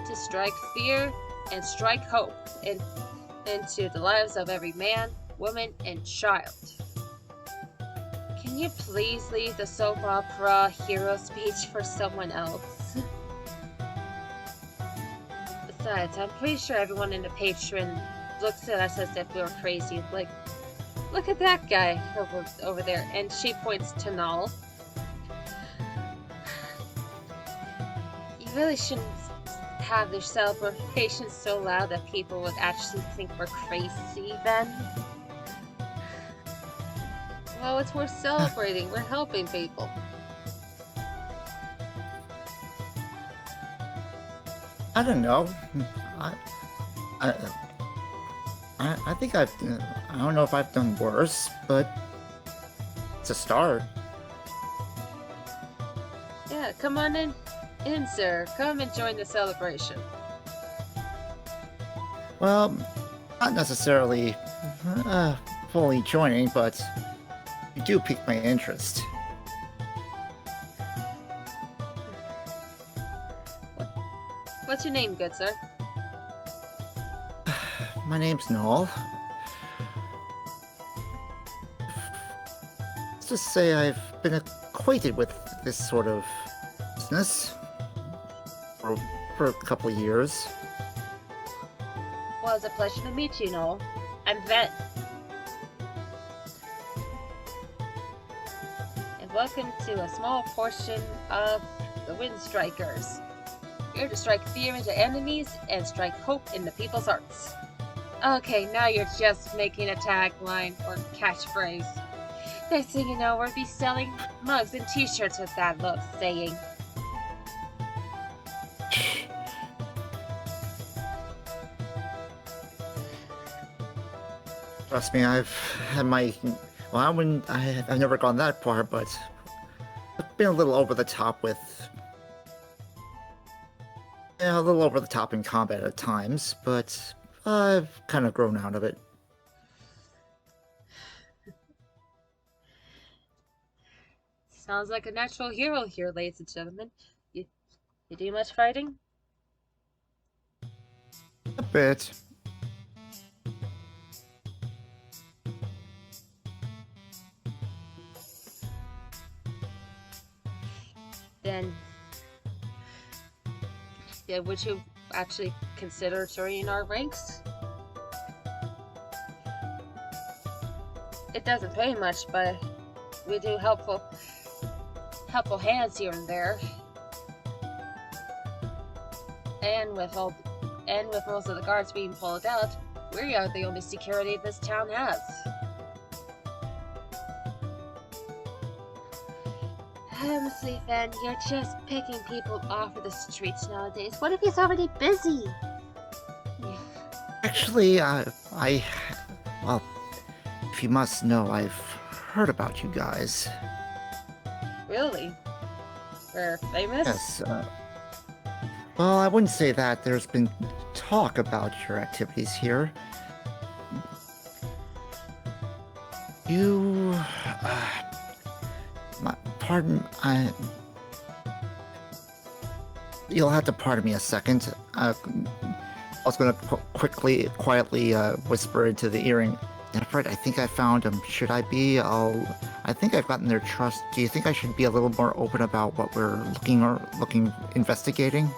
[SPEAKER 1] to strike fear and strike hope into the lives of every man, woman, and child. Can you please leave the soap opera hero speech for someone else? Besides, I'm pretty sure everyone in the patron looks at us as if we were crazy. Like, look at that guy over there. And she points to Null. You really shouldn't have their celebrations so loud that people would actually think we're crazy then. Well, it's worth celebrating. We're helping people.
[SPEAKER 4] I don't know. I think I don't know if I've done worse, but it's a start.
[SPEAKER 1] Yeah, come on in, sir. Come and join the celebration.
[SPEAKER 4] Well, not necessarily fully joining, but you do pique my interest.
[SPEAKER 1] What's your name, good sir?
[SPEAKER 4] My name's Noel. Let's just say I've been acquainted with this sort of business for a couple of years.
[SPEAKER 1] Well, it's a pleasure to meet you, Noel. I'm Vet. And welcome to a small portion of the Wind Strikers. Here to strike fear into enemies and strike hope into people's hearts. Okay, now you're just making a tagline or catchphrase. Next thing you know, we'll be selling mugs and t-shirts with that little saying.
[SPEAKER 4] Trust me, I've had my... Well, I've never gone that far, but I've been a little over the top with... Yeah, a little over the top in combat at times, but I've kind of grown out of it.
[SPEAKER 1] Sounds like a natural hero here, ladies and gentlemen. You do much fighting?
[SPEAKER 4] A bit.
[SPEAKER 1] Then, yeah, would you actually consider joining our ranks? It doesn't pay much, but we do helpful hands here and there. And with most of the guards being pulled out, we are the only security this town has. Honestly, Fen, you're just picking people off of the streets nowadays. What if he's already busy?
[SPEAKER 4] Actually, well, if you must know, I've heard about you guys.
[SPEAKER 1] Really? We're famous?
[SPEAKER 4] Yes, well, I wouldn't say that. There's been talk about your activities here. You, pardon, you'll have to pardon me a second. I was going to quietly whisper into the earring. Nephrit, I think I found him. Should I be? I think I've gotten their trust. Do you think I should be a little more open about what we're investigating?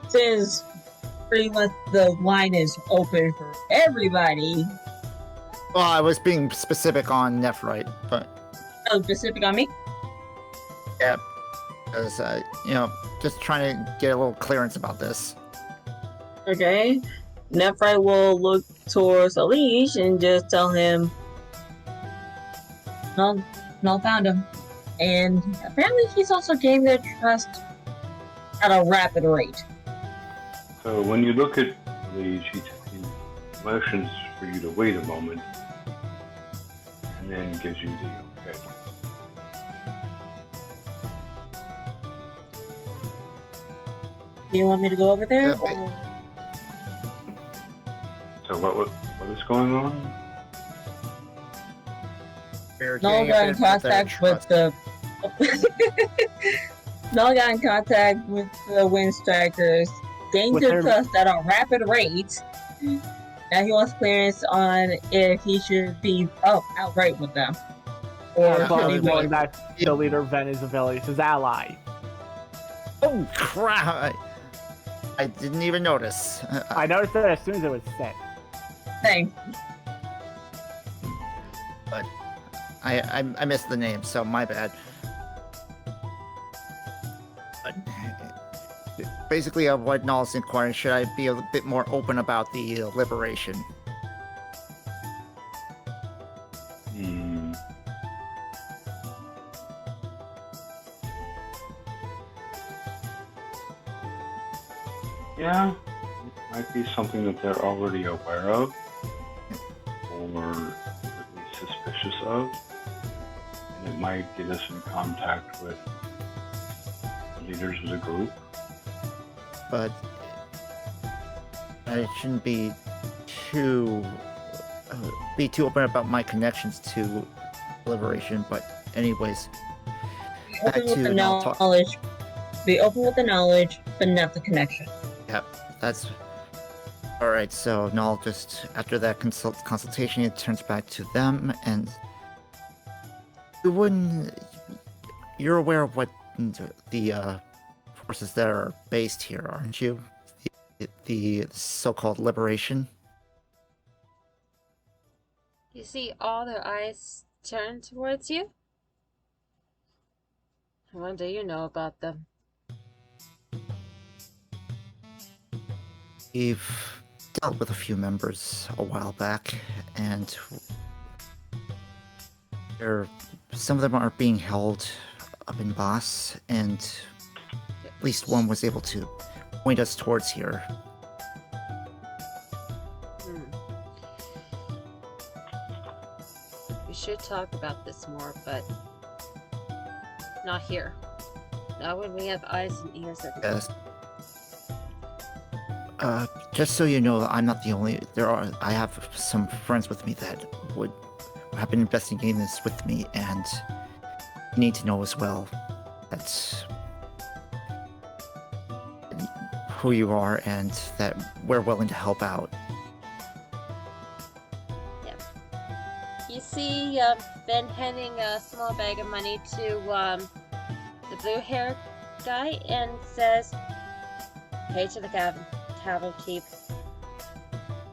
[SPEAKER 2] Since pretty much the line is open for everybody.
[SPEAKER 4] Well, I was being specific on Nephrite, but...
[SPEAKER 2] Oh, specific on me?
[SPEAKER 4] Yeah, because, just trying to get a little clearance about this.
[SPEAKER 2] Okay. Nephrite will look towards Alish and just tell him, no, found him. And apparently he's also gained their trust at a rapid rate.
[SPEAKER 7] So when you look at the she motions for you to wait a moment, and then gives you the okay.
[SPEAKER 2] Do you want me to go over there?
[SPEAKER 7] So what is going on?
[SPEAKER 2] Null got in contact with the Null got in contact with the Wind Strikers, gained their trust at a rapid rate. Now he wants clearance on if he should be outright with them. Or
[SPEAKER 3] that the leader Ven is Avelius' ally.
[SPEAKER 4] Oh crap! I didn't even notice.
[SPEAKER 3] I noticed it as soon as it was said.
[SPEAKER 2] Thanks.
[SPEAKER 4] But I missed the name, so my bad. But basically, what Null's inquiring, should I be a bit more open about the liberation?
[SPEAKER 7] Yeah, it might be something that they're already aware of, or at least suspicious of, and it might get us in contact with the leaders of the group.
[SPEAKER 4] But I shouldn't be too open about my connections to liberation. But anyways, back to
[SPEAKER 2] knowledge. Be open with the knowledge, but not the connection.
[SPEAKER 4] Yep, that's all right. So Null, just after that consultation, it turns back to them, and you're aware of what the forces that are based here, aren't you? The so-called liberation.
[SPEAKER 1] You see all their eyes turned towards you? What do you know about them?
[SPEAKER 4] We've dealt with a few members a while back, and some of them are being held up in Boss, and at least one was able to point us towards here.
[SPEAKER 1] We should talk about this more, but not here. Not when we have eyes and ears everywhere.
[SPEAKER 4] Yes. Just so you know, I'm not the only. I have some friends with me that have been investigating this with me, and you need to know as well that's who you are and that we're willing to help out.
[SPEAKER 1] Yeah. You see Ben handing a small bag of money to the blue-haired guy and says, "Pay to the tavern keep.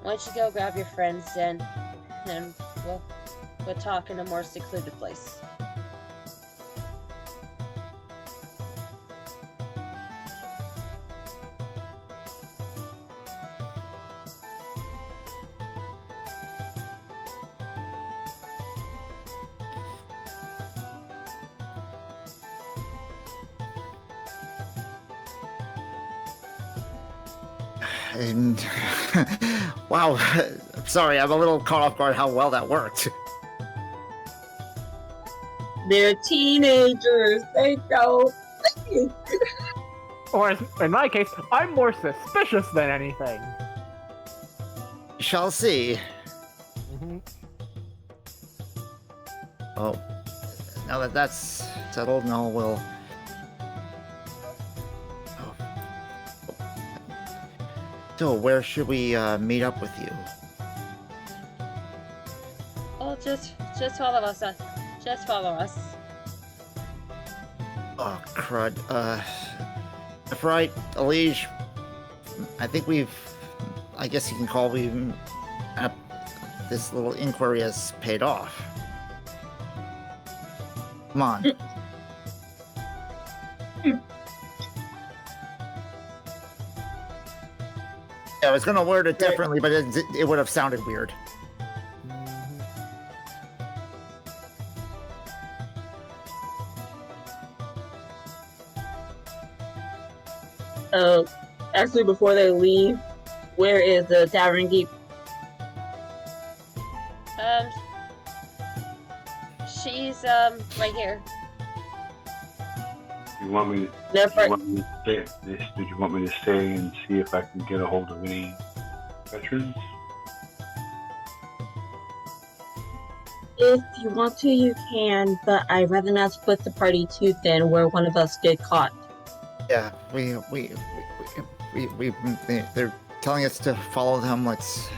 [SPEAKER 1] Why don't you go grab your friends and we'll talk in a more secluded place."
[SPEAKER 4] And wow, I'm sorry, I'm a little caught off guard how well that worked.
[SPEAKER 2] They're teenagers. They don't.
[SPEAKER 3] Or in my case, I'm more suspicious than anything.
[SPEAKER 4] We shall see. Oh, now that that's settled, now we'll. So, where should we meet up with you?
[SPEAKER 1] Oh, just follow us. Just follow us.
[SPEAKER 4] Oh, crud. That's right, Elige. I think I guess you can call this little inquiry has paid off. Come on. Yeah, I was gonna word it differently, but it would have sounded weird.
[SPEAKER 2] Actually, before they leave, where is the tavern keep?
[SPEAKER 1] She's right here.
[SPEAKER 7] You want me?
[SPEAKER 2] That's
[SPEAKER 7] Did
[SPEAKER 2] right.
[SPEAKER 7] you want me to stay? Did you want me to stay and see if I can get a hold of any veterans?
[SPEAKER 2] If you want to, you can, but I'd rather not split the party too thin where one of us get caught.
[SPEAKER 4] Yeah, they're telling us to follow them. Let's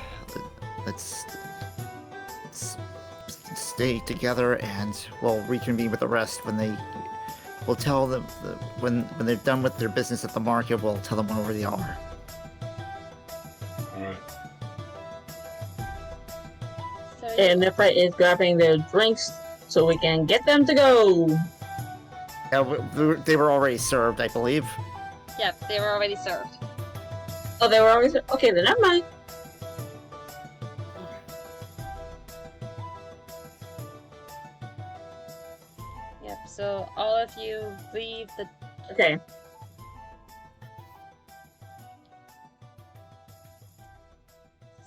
[SPEAKER 4] stay together, and we'll reconvene with the rest when we'll tell them when they're done with their business at the market. We'll tell them where they are.
[SPEAKER 7] All right.
[SPEAKER 1] So
[SPEAKER 2] And Nefrite is grabbing their drinks so we can get them to go.
[SPEAKER 4] Yeah, they were already served, I believe.
[SPEAKER 1] yep, they were already served.
[SPEAKER 2] Oh, they were always okay. Then never mind.
[SPEAKER 1] Yep. So all of you leave the.
[SPEAKER 2] Okay.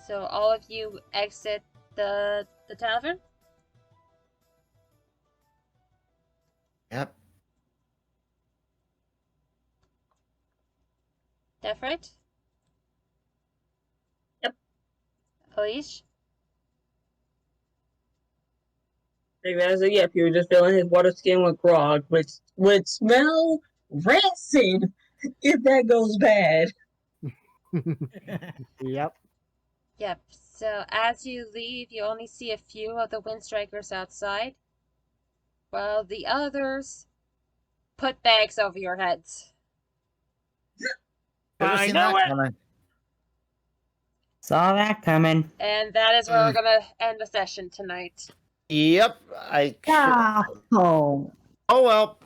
[SPEAKER 1] So all of you exit the tavern.
[SPEAKER 4] Yep.
[SPEAKER 1] That right?
[SPEAKER 2] Yep.
[SPEAKER 1] Alish?
[SPEAKER 2] Like that is a yep. He was just filling his water skin with grog, which would smell rancid if that goes bad.
[SPEAKER 3] Yep.
[SPEAKER 1] Yep. So as you leave, you only see a few of the windstrikers outside, while the others put bags over your heads.
[SPEAKER 4] Never
[SPEAKER 3] I
[SPEAKER 4] seen
[SPEAKER 3] know
[SPEAKER 4] that
[SPEAKER 3] it.
[SPEAKER 4] coming.
[SPEAKER 5] Saw that coming.
[SPEAKER 1] And that is where we're gonna end the session tonight.
[SPEAKER 4] Yep.
[SPEAKER 5] Oh.
[SPEAKER 4] Oh well.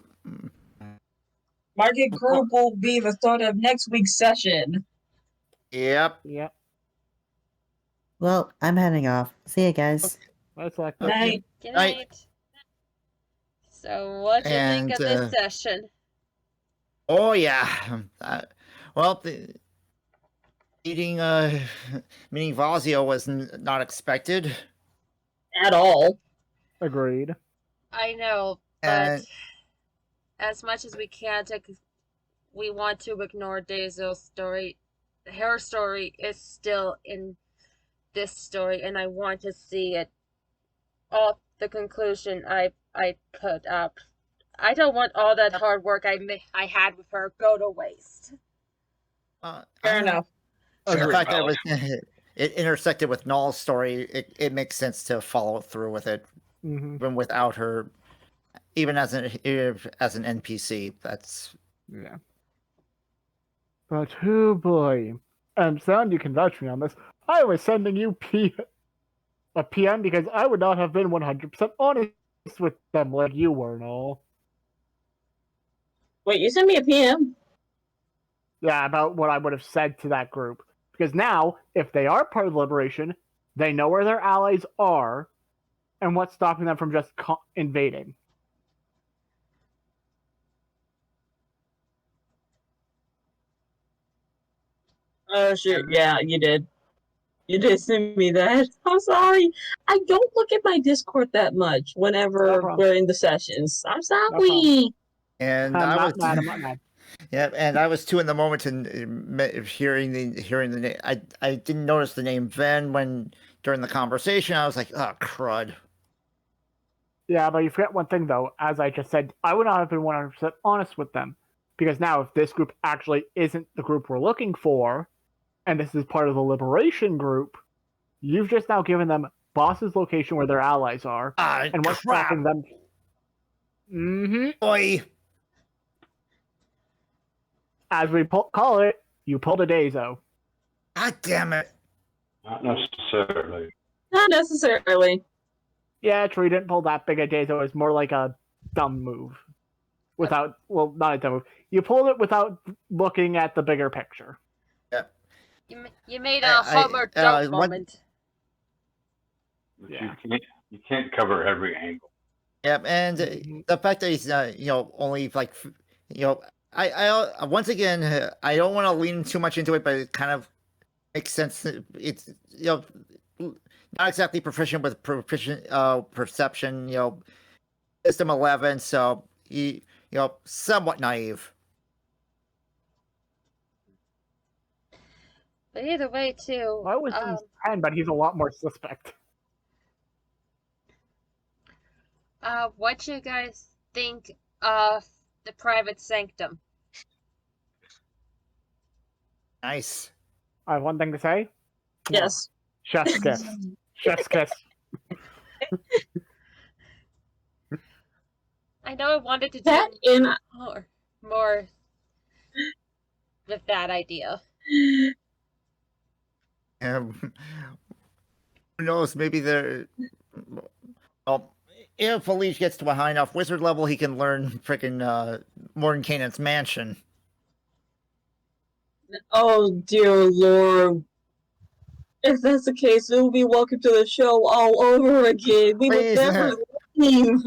[SPEAKER 2] Market group will be the start of next week's session.
[SPEAKER 4] Yep.
[SPEAKER 3] Yep.
[SPEAKER 5] Well, I'm heading off. See you guys.
[SPEAKER 3] That's like
[SPEAKER 2] Night.
[SPEAKER 1] Good
[SPEAKER 4] Night.
[SPEAKER 1] night. So what do you think
[SPEAKER 4] And,
[SPEAKER 1] of this session?
[SPEAKER 4] Oh yeah. Well, meeting Vazio was not expected.
[SPEAKER 2] At all.
[SPEAKER 3] agreed.
[SPEAKER 1] I know, but
[SPEAKER 4] And
[SPEAKER 1] as much as we can, we want to ignore Daizo's story. Her story is still in this story, and I want to see it off the conclusion I put up. I don't want all that hard work I had with her go to waste.
[SPEAKER 2] Fair enough.
[SPEAKER 4] The
[SPEAKER 3] Agreed.
[SPEAKER 4] fact that it intersected with Null's story, it makes sense to follow through with it, even without her, even as an NPC. That's
[SPEAKER 3] Yeah. But oh boy. And Sound, you can vouch for me on this. I was sending you a PM because I would not have been 100% honest with them like you were and all.
[SPEAKER 2] Wait, you sent me a PM?
[SPEAKER 3] Yeah, about what I would have said to that group. Because now, if they are part of the Liberation, they know where their allies are and what's stopping them from just invading.
[SPEAKER 2] Oh shit! Yeah, you did. You did send me that. I'm sorry. I don't look at my Discord that much whenever
[SPEAKER 3] problem.
[SPEAKER 2] we're in the sessions. I'm
[SPEAKER 3] No problem.
[SPEAKER 2] sorry.
[SPEAKER 4] And
[SPEAKER 3] I'm
[SPEAKER 4] I
[SPEAKER 3] not
[SPEAKER 4] was
[SPEAKER 3] mad. I'm not mad.
[SPEAKER 4] yeah, and I was too in the moment and hearing the name. I didn't notice the name Ven when during the conversation. I was like, oh crud.
[SPEAKER 3] Yeah, but you forget one thing though. As I just said, I would not have been 100% honest with them, because now if this group actually isn't the group we're looking for, and this is part of the liberation group, you've just now given them boss's location where their allies are,
[SPEAKER 4] Ah,
[SPEAKER 3] and what's
[SPEAKER 4] crap.
[SPEAKER 3] stopping them? Mm-hmm.
[SPEAKER 4] Oi.
[SPEAKER 3] As we call it, you pulled a Dazo.
[SPEAKER 4] God damn it.
[SPEAKER 7] Not necessarily.
[SPEAKER 2] Not necessarily.
[SPEAKER 3] Yeah, true, you didn't pull that big a Dazo. It's more like a dumb move. Without, well, not a dumb move. You pulled it without looking at the bigger picture.
[SPEAKER 4] Yep.
[SPEAKER 1] You made a Homer dump moment.
[SPEAKER 7] But
[SPEAKER 3] Yeah.
[SPEAKER 7] you can't cover every angle.
[SPEAKER 4] Yep, and the fact that he's only like I once again I don't want to lean too much into it, but it kind of makes sense. It's not exactly proficient with perception. System 11, so he somewhat naive.
[SPEAKER 1] But either way, too.
[SPEAKER 3] I was 10, but he's a lot more suspect.
[SPEAKER 1] What you guys think of the private sanctum?
[SPEAKER 4] Nice.
[SPEAKER 3] I have one thing to say.
[SPEAKER 2] Yes.
[SPEAKER 3] Chef's kiss. Chef's kiss.
[SPEAKER 1] I know I wanted to
[SPEAKER 2] That
[SPEAKER 1] do
[SPEAKER 2] in
[SPEAKER 1] more with that idea.
[SPEAKER 4] Who knows? Maybe they're. Well, if Felice gets to a high enough wizard level, he can learn freaking Mordenkainen's mansion.
[SPEAKER 2] Oh dear lord. If that's the case, it will be welcome to the show all over again. We would
[SPEAKER 4] Please.
[SPEAKER 2] never leave.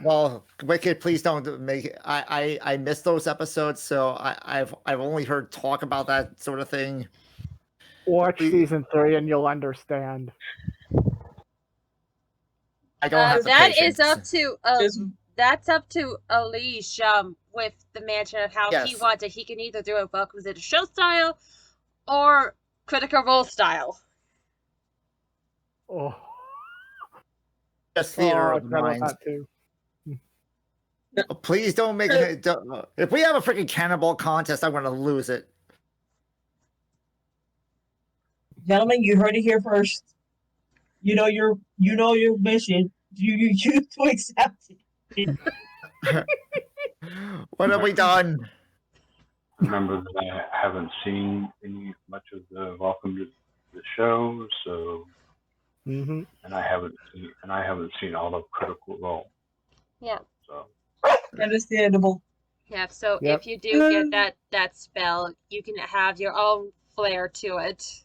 [SPEAKER 4] Well, Wicked, please don't make it. I missed those episodes, so I've only heard talk about that sort of thing.
[SPEAKER 3] Watch season 3 and you'll understand.
[SPEAKER 4] I don't have the
[SPEAKER 1] That
[SPEAKER 4] patience.
[SPEAKER 1] is up to that's up to Alish with the mansion of how he wants it. He can either do it Welcome to the Show style or Critical Role style.
[SPEAKER 3] Oh.
[SPEAKER 4] Just theater of the
[SPEAKER 3] I
[SPEAKER 4] mind.
[SPEAKER 3] that too.
[SPEAKER 4] Please don't make it. If we have a freaking cannonball contest, I'm going to lose it.
[SPEAKER 2] Gentlemen, you heard it here first. You know your mission. You choose to accept it.
[SPEAKER 4] What have we done?
[SPEAKER 7] Remember that I haven't seen much of the Welcome to the Show, so and I haven't seen all of Critical Role.
[SPEAKER 1] Yeah.
[SPEAKER 7] So
[SPEAKER 2] Understandable.
[SPEAKER 1] Yeah, so if you do get that spell, you can have your own flair to it.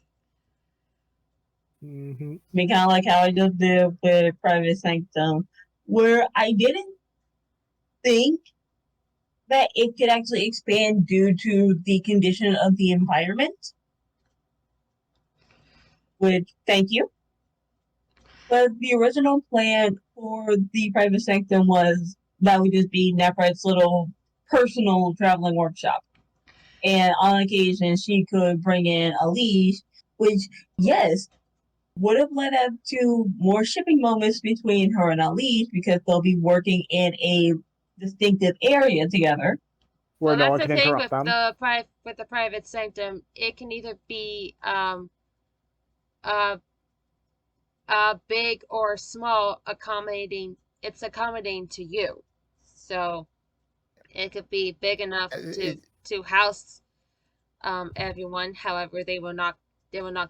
[SPEAKER 2] I mean, kind of like how I just did with Private Sanctum, where I didn't think that it could actually expand due to the condition of the environment. Which, thank you. But the original plan for the Private Sanctum was that would just be Nephrit's little personal traveling workshop. And on occasion, she could bring in a leash, which, yes, would have led up to more shipping moments between her and Alice because they'll be working in a distinctive area together.
[SPEAKER 3] Where
[SPEAKER 1] Well,
[SPEAKER 3] no one
[SPEAKER 1] that's
[SPEAKER 3] can
[SPEAKER 1] the thing
[SPEAKER 3] interrupt
[SPEAKER 1] with
[SPEAKER 3] them.
[SPEAKER 1] the private sanctum. It can either be big or small, accommodating. It's accommodating to you, so it could be big enough to house everyone. However, they will not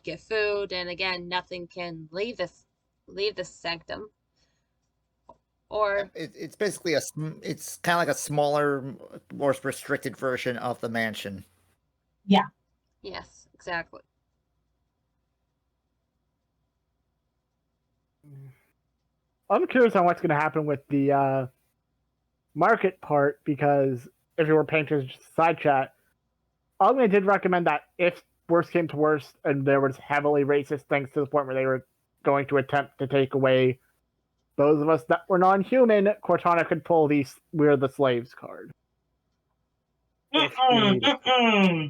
[SPEAKER 1] get food, and again, nothing can leave the sanctum. Or
[SPEAKER 4] it's basically it's kind of like a smaller, more restricted version of the mansion.
[SPEAKER 2] Yeah.
[SPEAKER 1] Yes, exactly.
[SPEAKER 3] I'm curious on what's going to happen with the market part, because if you were paying attention to side chat, Ogma did recommend that if worst came to worst and there was heavily racist things to the point where they were going to attempt to take away those of us that were non-human, Cortana could pull the "We're the Slaves" card. If we needed to.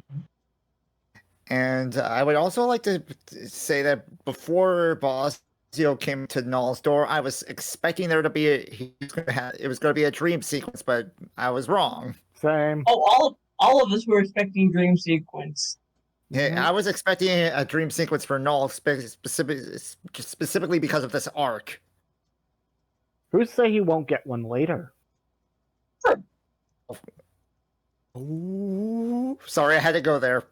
[SPEAKER 4] And I would also like to say that before Bosio came to Null's door, I was expecting there to be it was going to be a dream sequence, but I was wrong.
[SPEAKER 3] Same.
[SPEAKER 8] Oh, all of us were expecting dream sequence.
[SPEAKER 4] Yeah, I was expecting a dream sequence for Null specifically because of this arc.
[SPEAKER 3] Who's to say he won't get one later?
[SPEAKER 4] Ooh, sorry, I had to go there.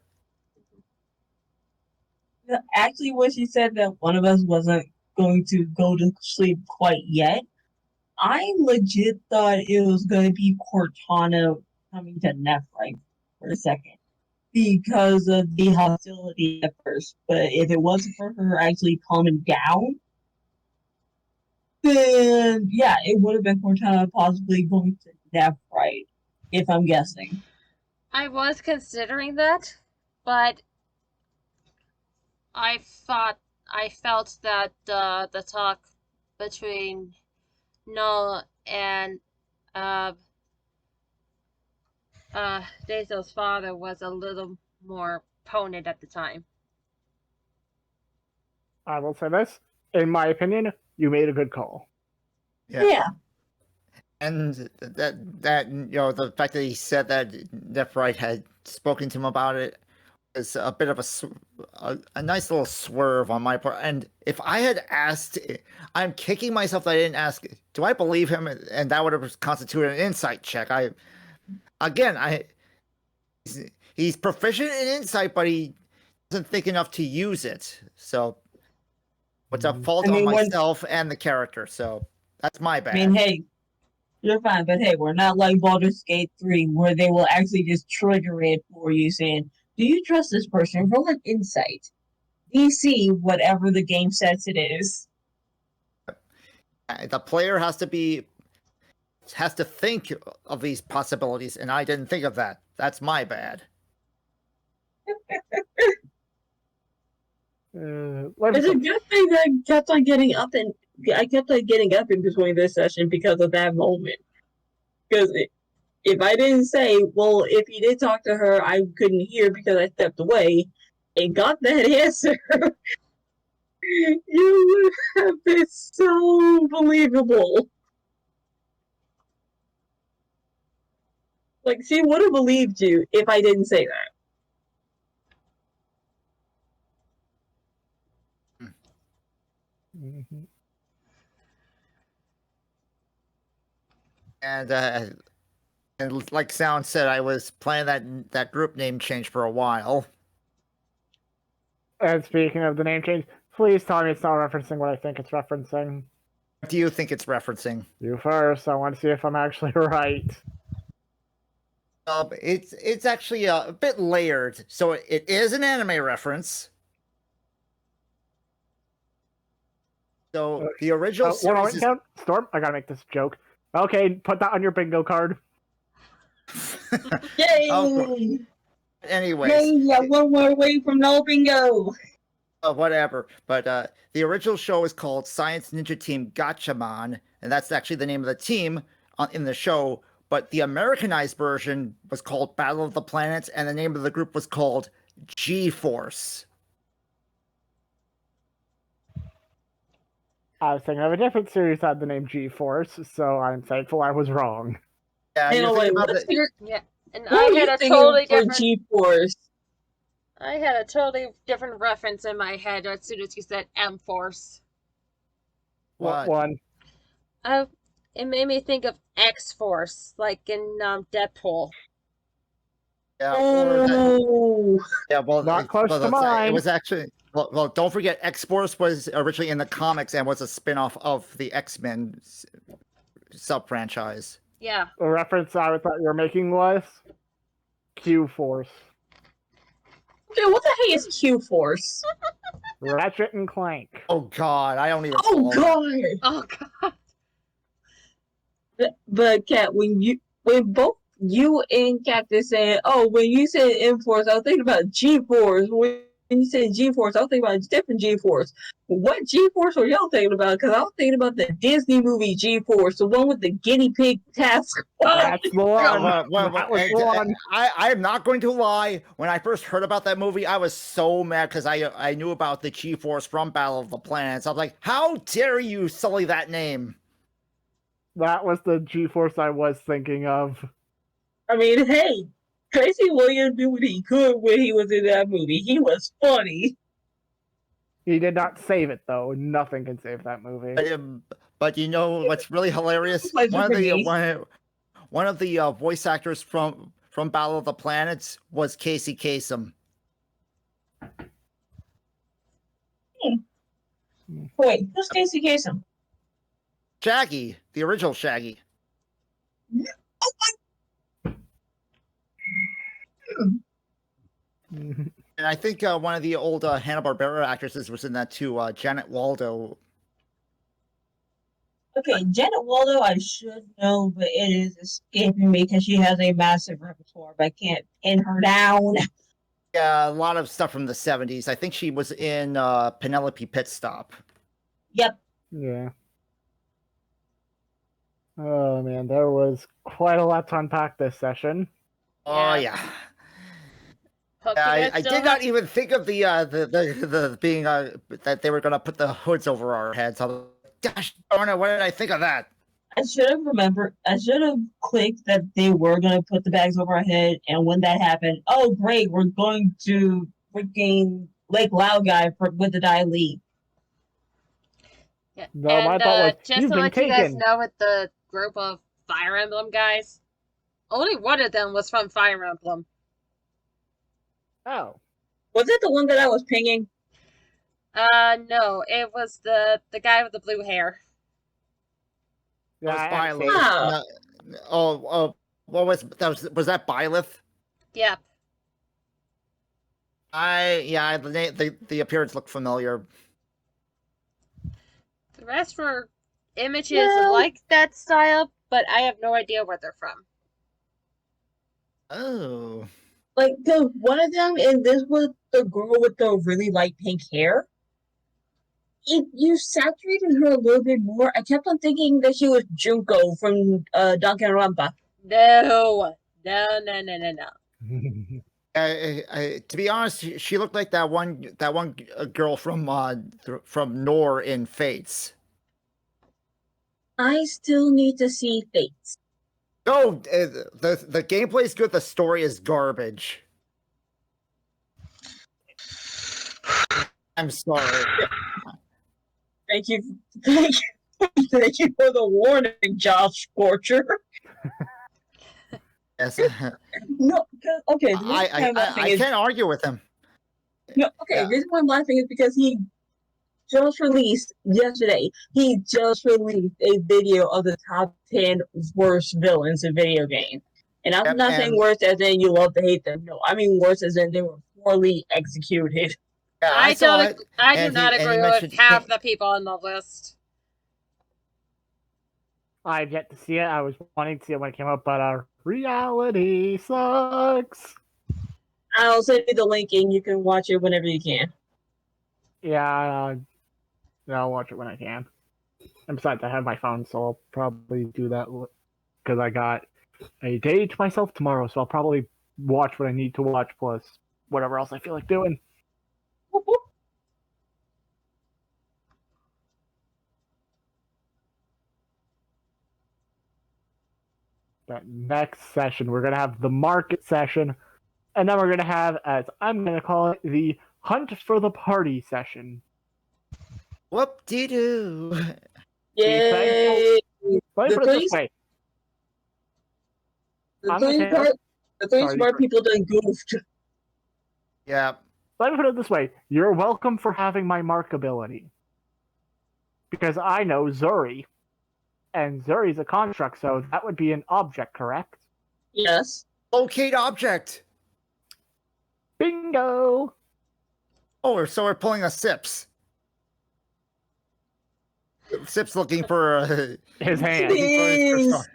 [SPEAKER 8] Actually, when she said that one of us wasn't going to go to sleep quite yet, I legit thought it was going to be Cortana coming to Nephrite for a second because of the hostility at first. But if it wasn't for her actually calming down, then yeah, it would have been Cortana possibly going to Nephrite, if I'm guessing.
[SPEAKER 1] I was considering that, but I felt that the talk between Null and Dazel's father was a little more potent at the time.
[SPEAKER 3] I will say this. In my opinion, you made a good call.
[SPEAKER 8] Yeah.
[SPEAKER 4] And that the fact that he said that Nephrite had spoken to him about it is a bit of a nice little swerve on my part. And if I had asked, I'm kicking myself that I didn't ask, do I believe him? And that would have constituted an insight check. He's proficient in insight, but he doesn't think enough to use it. So what's a fault on myself and the character. So that's my bad.
[SPEAKER 8] I mean, hey, you're fine, but hey, we're not like Baldur's Gate 3 where they will actually just trigger it for you saying, do you trust this person? Roll an insight. DC, whatever the game says it is.
[SPEAKER 4] The player has to think of these possibilities, and I didn't think of that. That's my bad.
[SPEAKER 2] It's a good thing that I kept on getting up in between this session because of that moment. Because if I didn't say, well, if he did talk to her, I couldn't hear because I stepped away and got that answer, you would have been so believable. Like, she would have believed you if I didn't say that.
[SPEAKER 3] Mm-hmm.
[SPEAKER 4] And like Sound said, I was planning that group name change for a while.
[SPEAKER 3] And speaking of the name change, please tell me it's not referencing what I think it's referencing.
[SPEAKER 4] What do you think it's referencing?
[SPEAKER 3] You first. I want to see if I'm actually right.
[SPEAKER 4] It's actually a bit layered. So it is an anime reference. So the original series is...
[SPEAKER 3] Storm, I gotta make this joke. Okay, put that on your bingo card.
[SPEAKER 8] Yay!
[SPEAKER 4] Oh, anyways.
[SPEAKER 8] Yay, yeah, one more away from no bingo.
[SPEAKER 4] Whatever. But the original show is called Science Ninja Team Gatchaman, and that's actually the name of the team in the show. But the Americanized version was called Battle of the Planets, and the name of the group was called G-Force.
[SPEAKER 3] I was thinking of a different series that had the name G-Force, so I'm thankful I was wrong.
[SPEAKER 4] Yeah,
[SPEAKER 1] Yeah, and I had a totally different
[SPEAKER 2] G-Force.
[SPEAKER 1] I had a totally different reference in my head as soon as you said M-Force.
[SPEAKER 3] What one?
[SPEAKER 1] It made me think of X-Force, like in Deadpool.
[SPEAKER 4] Yeah,
[SPEAKER 3] Not close to mine.
[SPEAKER 4] It was actually... Well, don't forget, X-Force was originally in the comics and was a spin-off of the X-Men sub-franchise.
[SPEAKER 1] Yeah.
[SPEAKER 3] The reference I thought you were making was Q-Force.
[SPEAKER 2] Okay, what the heck is Q-Force?
[SPEAKER 3] Ratchet and Clank.
[SPEAKER 4] Oh god, I don't even...
[SPEAKER 2] Oh god!
[SPEAKER 1] Oh god.
[SPEAKER 2] But Kat, when
[SPEAKER 8] you and Cactus saying, "Oh, when you said M-Force, I was thinking about G-Force. When you said G-Force, I was thinking about a different G-Force. What G-Force were y'all thinking about? Because I was thinking about the Disney movie G-Force, the one with the guinea pig task.
[SPEAKER 3] That's the one.
[SPEAKER 4] Well,
[SPEAKER 3] That was the one.
[SPEAKER 4] I am not going to lie. When I first heard about that movie, I was so mad because I knew about the G-Force from Battle of the Planets. I was like, how dare you sully that name?
[SPEAKER 3] That was the G-Force I was thinking of.
[SPEAKER 8] I mean, hey, Tracy Williams did what he could when he was in that movie. He was funny.
[SPEAKER 3] He did not save it though. Nothing can save that movie.
[SPEAKER 4] But you know what's really hilarious?
[SPEAKER 8] Pleasure
[SPEAKER 4] One of
[SPEAKER 8] for
[SPEAKER 4] the
[SPEAKER 8] me.
[SPEAKER 4] one of the voice actors from Battle of the Planets was Casey Kasem.
[SPEAKER 8] Wait, who's Casey Kasem?
[SPEAKER 4] Shaggy, the original Shaggy. And I think one of the old Hanna-Barbera actresses was in that too, Janet Waldo.
[SPEAKER 8] Okay, Janet Waldo, I should know, but it is escaping me because she has a massive repertoire, but I can't pin her down.
[SPEAKER 4] Yeah, a lot of stuff from the 70s. I think she was in Penelope Pitstop.
[SPEAKER 8] Yep.
[SPEAKER 3] Yeah. Oh man, there was quite a lot to unpack this session.
[SPEAKER 4] Oh yeah.
[SPEAKER 1] Hope you guys
[SPEAKER 4] I
[SPEAKER 1] still
[SPEAKER 4] did not even think of the being that they were gonna put the hoods over our heads. Gosh darn it, what did I think of that?
[SPEAKER 8] I should have clicked that they were going to put the bags over our head, and when that happened, oh great, we're going to freaking Lake Loud guy with the die lead.
[SPEAKER 1] Yeah.
[SPEAKER 3] No,
[SPEAKER 1] And
[SPEAKER 3] my thought was,
[SPEAKER 1] just
[SPEAKER 3] you've
[SPEAKER 1] to
[SPEAKER 3] been
[SPEAKER 1] let you guys
[SPEAKER 3] taken.
[SPEAKER 1] know, with the group of Fire Emblem guys, only one of them was from Fire Emblem.
[SPEAKER 3] Oh.
[SPEAKER 8] Was it the one that I was pinging?
[SPEAKER 1] No, it was the guy with the blue hair.
[SPEAKER 3] Yeah,
[SPEAKER 4] That
[SPEAKER 3] I
[SPEAKER 4] was
[SPEAKER 3] haven't saved
[SPEAKER 4] Byleth. No, what was that Byleth?
[SPEAKER 1] Yep.
[SPEAKER 4] The appearance looked familiar.
[SPEAKER 1] The rest were images
[SPEAKER 8] Well-
[SPEAKER 1] like that style, but I have no idea where they're from.
[SPEAKER 4] Oh.
[SPEAKER 8] Like, the one of them, and this was the girl with the really light pink hair. If you saturated her a little bit more, I kept on thinking that she was Junko from Danganronpa.
[SPEAKER 1] No.
[SPEAKER 4] To be honest, she looked like that one girl from Nor in Fates.
[SPEAKER 8] I still need to see Fates.
[SPEAKER 4] No, the gameplay is good. The story is garbage. I'm sorry.
[SPEAKER 8] Thank you for the warning, Josh Scorcher.
[SPEAKER 4] Yes.
[SPEAKER 8] No, okay.
[SPEAKER 4] I can't argue with him.
[SPEAKER 8] No, okay.
[SPEAKER 4] Yeah.
[SPEAKER 8] The reason why I'm laughing is because he just released yesterday. He just released a video of the top 10 worst villains in video games. And I'm not saying worse as in you love to hate them. No, I mean worse as in they were poorly executed.
[SPEAKER 4] Yeah,
[SPEAKER 1] I
[SPEAKER 4] saw
[SPEAKER 1] don't.
[SPEAKER 4] it,
[SPEAKER 1] I do
[SPEAKER 4] and
[SPEAKER 1] not
[SPEAKER 4] he
[SPEAKER 1] agree with
[SPEAKER 4] mentioned-
[SPEAKER 1] half the people on the list.
[SPEAKER 3] I've yet to see it. I was wanting to see it when it came out, but reality sucks.
[SPEAKER 8] I'll send you the link and you can watch it whenever you can.
[SPEAKER 3] Yeah, I'll watch it when I can. And besides, I have my phone, so I'll probably do that because I got a day to myself tomorrow, so I'll probably watch what I need to watch plus whatever else I feel like doing. But next session, we're going to have the market session, and then we're going to have, as I'm going to call it, the hunt for the party session.
[SPEAKER 4] Whoop-de-doo.
[SPEAKER 8] Yay!
[SPEAKER 3] Let me
[SPEAKER 8] The
[SPEAKER 3] put it this
[SPEAKER 8] three-
[SPEAKER 3] way.
[SPEAKER 8] The
[SPEAKER 3] I'm
[SPEAKER 8] three
[SPEAKER 3] gonna
[SPEAKER 8] smart, the three
[SPEAKER 3] Sorry,
[SPEAKER 8] smart
[SPEAKER 3] Chris.
[SPEAKER 8] people done goofed.
[SPEAKER 4] Yeah.
[SPEAKER 3] Let me put it this way. You're welcome for having my mark ability. Because I know Zuri. And Zuri's a construct, so that would be an object, correct?
[SPEAKER 8] Yes.
[SPEAKER 4] Locate object.
[SPEAKER 3] Bingo!
[SPEAKER 4] Oh, so we're pulling a Sips. Sips looking for
[SPEAKER 3] His hand.
[SPEAKER 4] looking for his
[SPEAKER 8] Please.
[SPEAKER 4] star.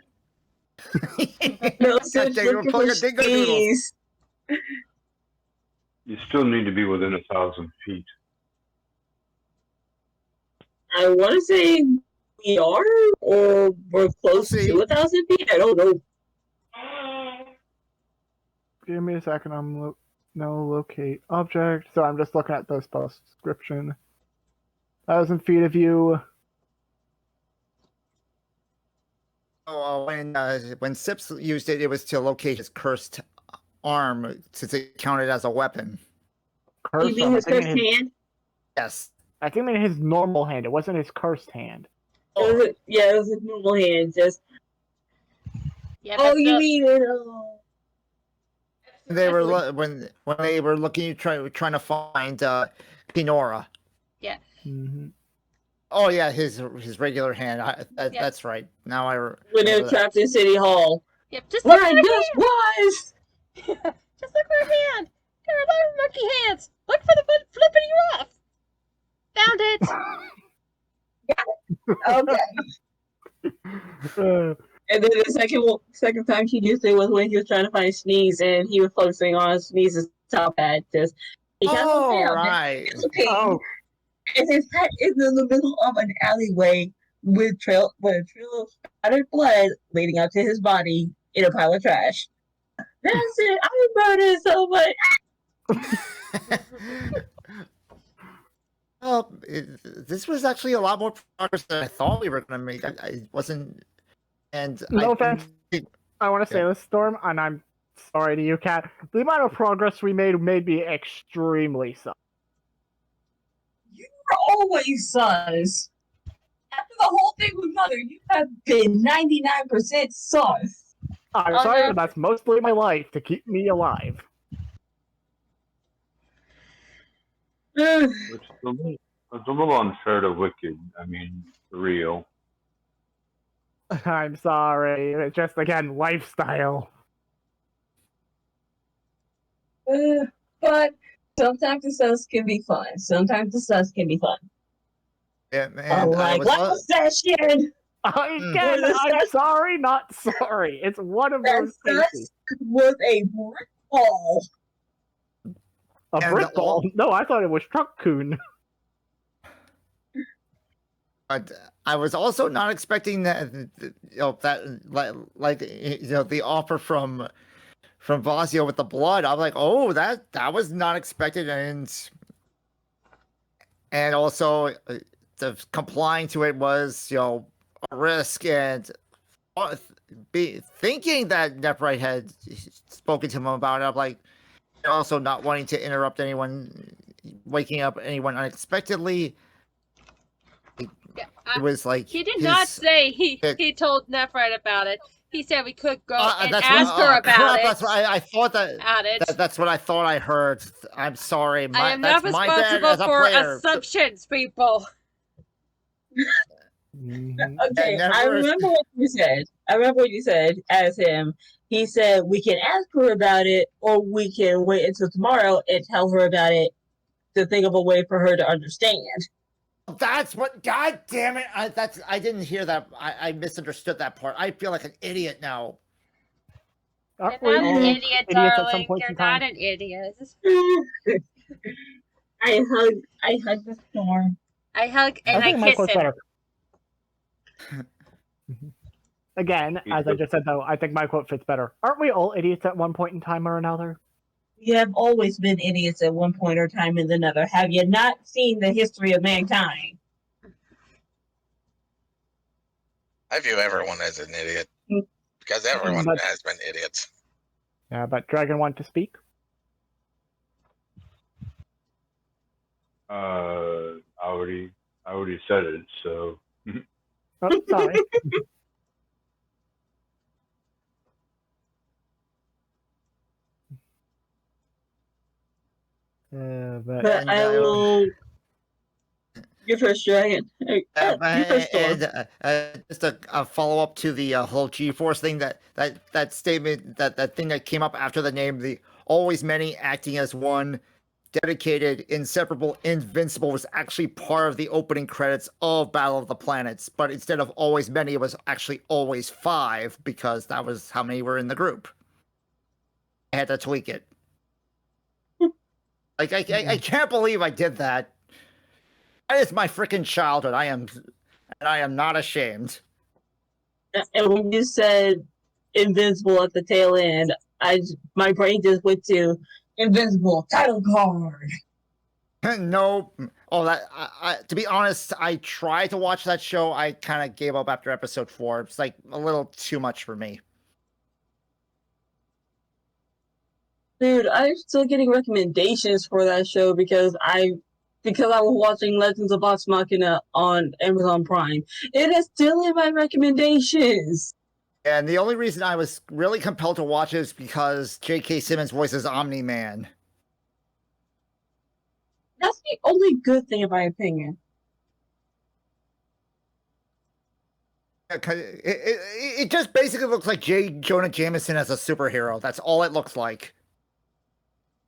[SPEAKER 2] No such
[SPEAKER 4] They were
[SPEAKER 2] looking
[SPEAKER 4] pulling
[SPEAKER 2] for
[SPEAKER 4] a dingo doodle.
[SPEAKER 2] sneeze.
[SPEAKER 7] You still need to be within 1,000 feet.
[SPEAKER 2] I want to say we are, or we're close
[SPEAKER 4] see.
[SPEAKER 2] to 1,000 feet. I don't know.
[SPEAKER 3] Give me a second. No locate object. So I'm just looking at the spell description. 1,000 feet of you.
[SPEAKER 4] When Sips used it, it was to locate his cursed arm, since it counted as a weapon.
[SPEAKER 3] Cursed
[SPEAKER 2] You mean
[SPEAKER 3] arm.
[SPEAKER 2] his cursed hand?
[SPEAKER 4] Yes.
[SPEAKER 3] I think in his normal hand. It wasn't his cursed hand.
[SPEAKER 2] It was a normal hand. Just.
[SPEAKER 1] Yeah,
[SPEAKER 2] Oh,
[SPEAKER 1] but
[SPEAKER 2] you
[SPEAKER 1] still,
[SPEAKER 2] mean it?
[SPEAKER 4] They were when they were looking, trying to find Pinora.
[SPEAKER 1] yeah.
[SPEAKER 3] Mm-hmm.
[SPEAKER 4] Oh yeah, his regular hand.
[SPEAKER 1] Yeah.
[SPEAKER 4] That's right. Now
[SPEAKER 2] when they were
[SPEAKER 4] remember that.
[SPEAKER 2] trapped in City Hall.
[SPEAKER 1] Yep, just
[SPEAKER 2] Where
[SPEAKER 1] look
[SPEAKER 2] I
[SPEAKER 1] at
[SPEAKER 2] just was.
[SPEAKER 1] her hand! Just look for her hand! There are a lot of monkey hands! Look for the one flipping you off! Found it!
[SPEAKER 2] Okay. And then the second time she used it was when he was trying to find Sneeze, and he was focusing on Sneeze's top hat. Just he has a pain.
[SPEAKER 4] Right.
[SPEAKER 2] It's a pain.
[SPEAKER 3] Oh,
[SPEAKER 2] And his hat is in the middle of an alleyway with a trail of spattered blood leading up to his body in a pile of trash. That's it. I murdered so much.
[SPEAKER 4] Well, this was actually a lot more progress than I thought we were going to make. I wasn't, and
[SPEAKER 3] no offense. I want to say this, Storm, and I'm sorry to you, Kat. The amount of progress we made me extremely sorry.
[SPEAKER 8] You were always sus. After the whole thing with Mother, you have been 99% sus.
[SPEAKER 3] I'm sorry, but that's mostly my life to keep me alive.
[SPEAKER 7] It's a little unfair to Wicked. I mean, for real.
[SPEAKER 3] I'm sorry. It's just, again, lifestyle.
[SPEAKER 8] But sometimes the sus can be fun. Sometimes the sus can be fun.
[SPEAKER 4] Yeah, man.
[SPEAKER 8] Like last session.
[SPEAKER 3] Again, I'm sorry, not sorry. It's one of those cases.
[SPEAKER 8] Was a brick ball.
[SPEAKER 3] A brick ball? No, I thought it was Truck-kun.
[SPEAKER 4] But I was also not expecting that, the offer from Vasio with the blood. I was like, oh, that was not expected, and also the complying to it was a risk, and thinking that Nephite had spoken to him about it. I'm like, also not wanting to interrupt anyone, waking up anyone unexpectedly. It was like
[SPEAKER 1] he did not say he told Nephite about it. He said we could go and ask her about it.
[SPEAKER 4] That's what I thought that's what I thought I heard. I'm sorry.
[SPEAKER 1] I am not responsible for assumptions, people.
[SPEAKER 2] Okay, I remember what you said. As him. He said we can ask her about it, or we can wait until tomorrow and tell her about it to think of a way for her to understand.
[SPEAKER 4] That's what. God damn it! I didn't hear that. I misunderstood that part. I feel like an idiot now.
[SPEAKER 1] You're not an idiot, darling. You're not an idiot.
[SPEAKER 2] I hug the storm.
[SPEAKER 1] I hug and I kiss him.
[SPEAKER 3] Better. Again, as I just said, though, I think my quote fits better. Aren't we all idiots at one point in time or another?
[SPEAKER 8] We have always been idiots at one point or time or another. Have you not seen the history of mankind?
[SPEAKER 6] I view everyone as an idiot. Because everyone has been idiots.
[SPEAKER 3] Yeah, but Dragon want to speak?
[SPEAKER 7] I already said it, so.
[SPEAKER 3] Oh, sorry.
[SPEAKER 2] But I will give her a dragon.
[SPEAKER 4] Just a follow up to the whole G-Force thing. That statement, that thing that came up after the name, the always many acting as one. dedicated, inseparable, invincible was actually part of the opening credits of Battle of the Planets, but instead of always many, it was actually always 5 because that was how many were in the group. I had to tweak it. Like I can't believe I did that. That is my freaking childhood. I am not ashamed.
[SPEAKER 8] And when you said invincible at the tail end, my brain just went to invincible title card.
[SPEAKER 4] No, to be honest, I tried to watch that show. I kind of gave up after episode 4. It's like a little too much for me.
[SPEAKER 8] Dude, I'm still getting recommendations for that show because I was watching Legends of Vox Machina on Amazon Prime. It is still in my recommendations.
[SPEAKER 4] And the only reason I was really compelled to watch it is because J.K. Simmons voices Omni-Man.
[SPEAKER 8] That's the only good thing in my opinion.
[SPEAKER 4] It just basically looks like J. Jonah Jameson as a superhero. That's all it looks like.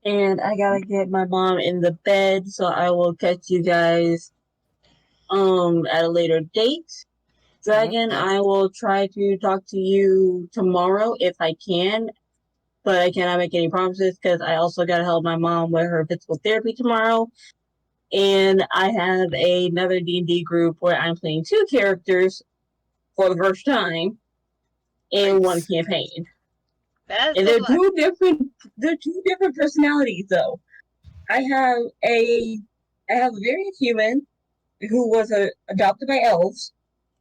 [SPEAKER 8] And I gotta get my mom in the bed, so I will catch you guys at a later date. Dragon, I will try to talk to you tomorrow if I can, but I cannot make any promises because I also gotta help my mom with her physical therapy tomorrow. And I have another D&D group where I'm playing 2 characters for the first time in one campaign.
[SPEAKER 1] That's
[SPEAKER 8] And they're 2 different personalities though. I have a very human who was adopted by elves.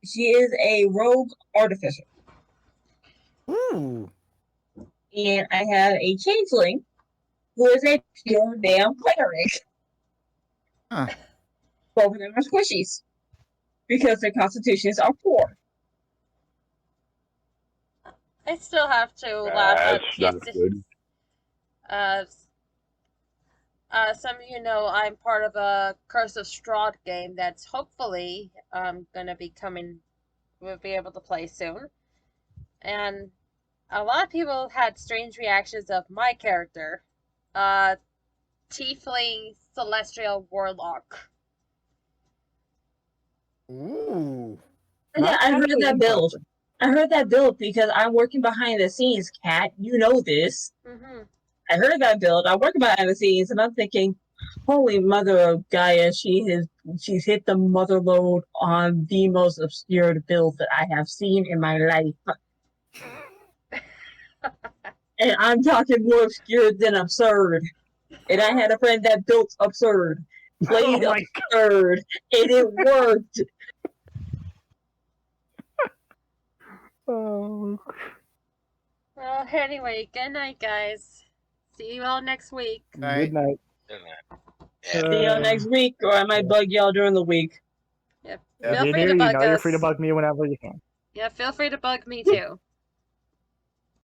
[SPEAKER 8] She is a rogue artificer.
[SPEAKER 4] Ooh.
[SPEAKER 8] And I have a changeling who is a pure damn cleric.
[SPEAKER 4] Huh.
[SPEAKER 8] Both of them are squishies because their constitutions are poor.
[SPEAKER 1] I still have to laugh at
[SPEAKER 7] That's not good.
[SPEAKER 1] Some of you know I'm part of a Curse of Strahd game that's hopefully gonna be coming. We'll be able to play soon, and a lot of people had strange reactions of my character, Tiefling Celestial Warlock.
[SPEAKER 4] Ooh.
[SPEAKER 8] Yeah, I heard that build. I heard that build because I'm working behind the scenes, Kat. You know this.
[SPEAKER 1] Mm-hmm.
[SPEAKER 8] I heard that build. I'm working behind the scenes, and I'm thinking, holy mother of Gaia, she's hit the mother load on the most obscure build that I have seen in my life. And I'm talking more obscure than absurd. And I had a friend that built absurd, played absurd, and it worked.
[SPEAKER 3] Oh.
[SPEAKER 1] Well, anyway, good night, guys. See you all next week.
[SPEAKER 3] Good night.
[SPEAKER 4] Yeah.
[SPEAKER 8] See y'all next week, or I might bug y'all during the week.
[SPEAKER 1] Yep.
[SPEAKER 4] Yeah,
[SPEAKER 1] Feel free to bug us.
[SPEAKER 3] You're free to bug me whenever you can.
[SPEAKER 1] Yeah, feel free to bug me too.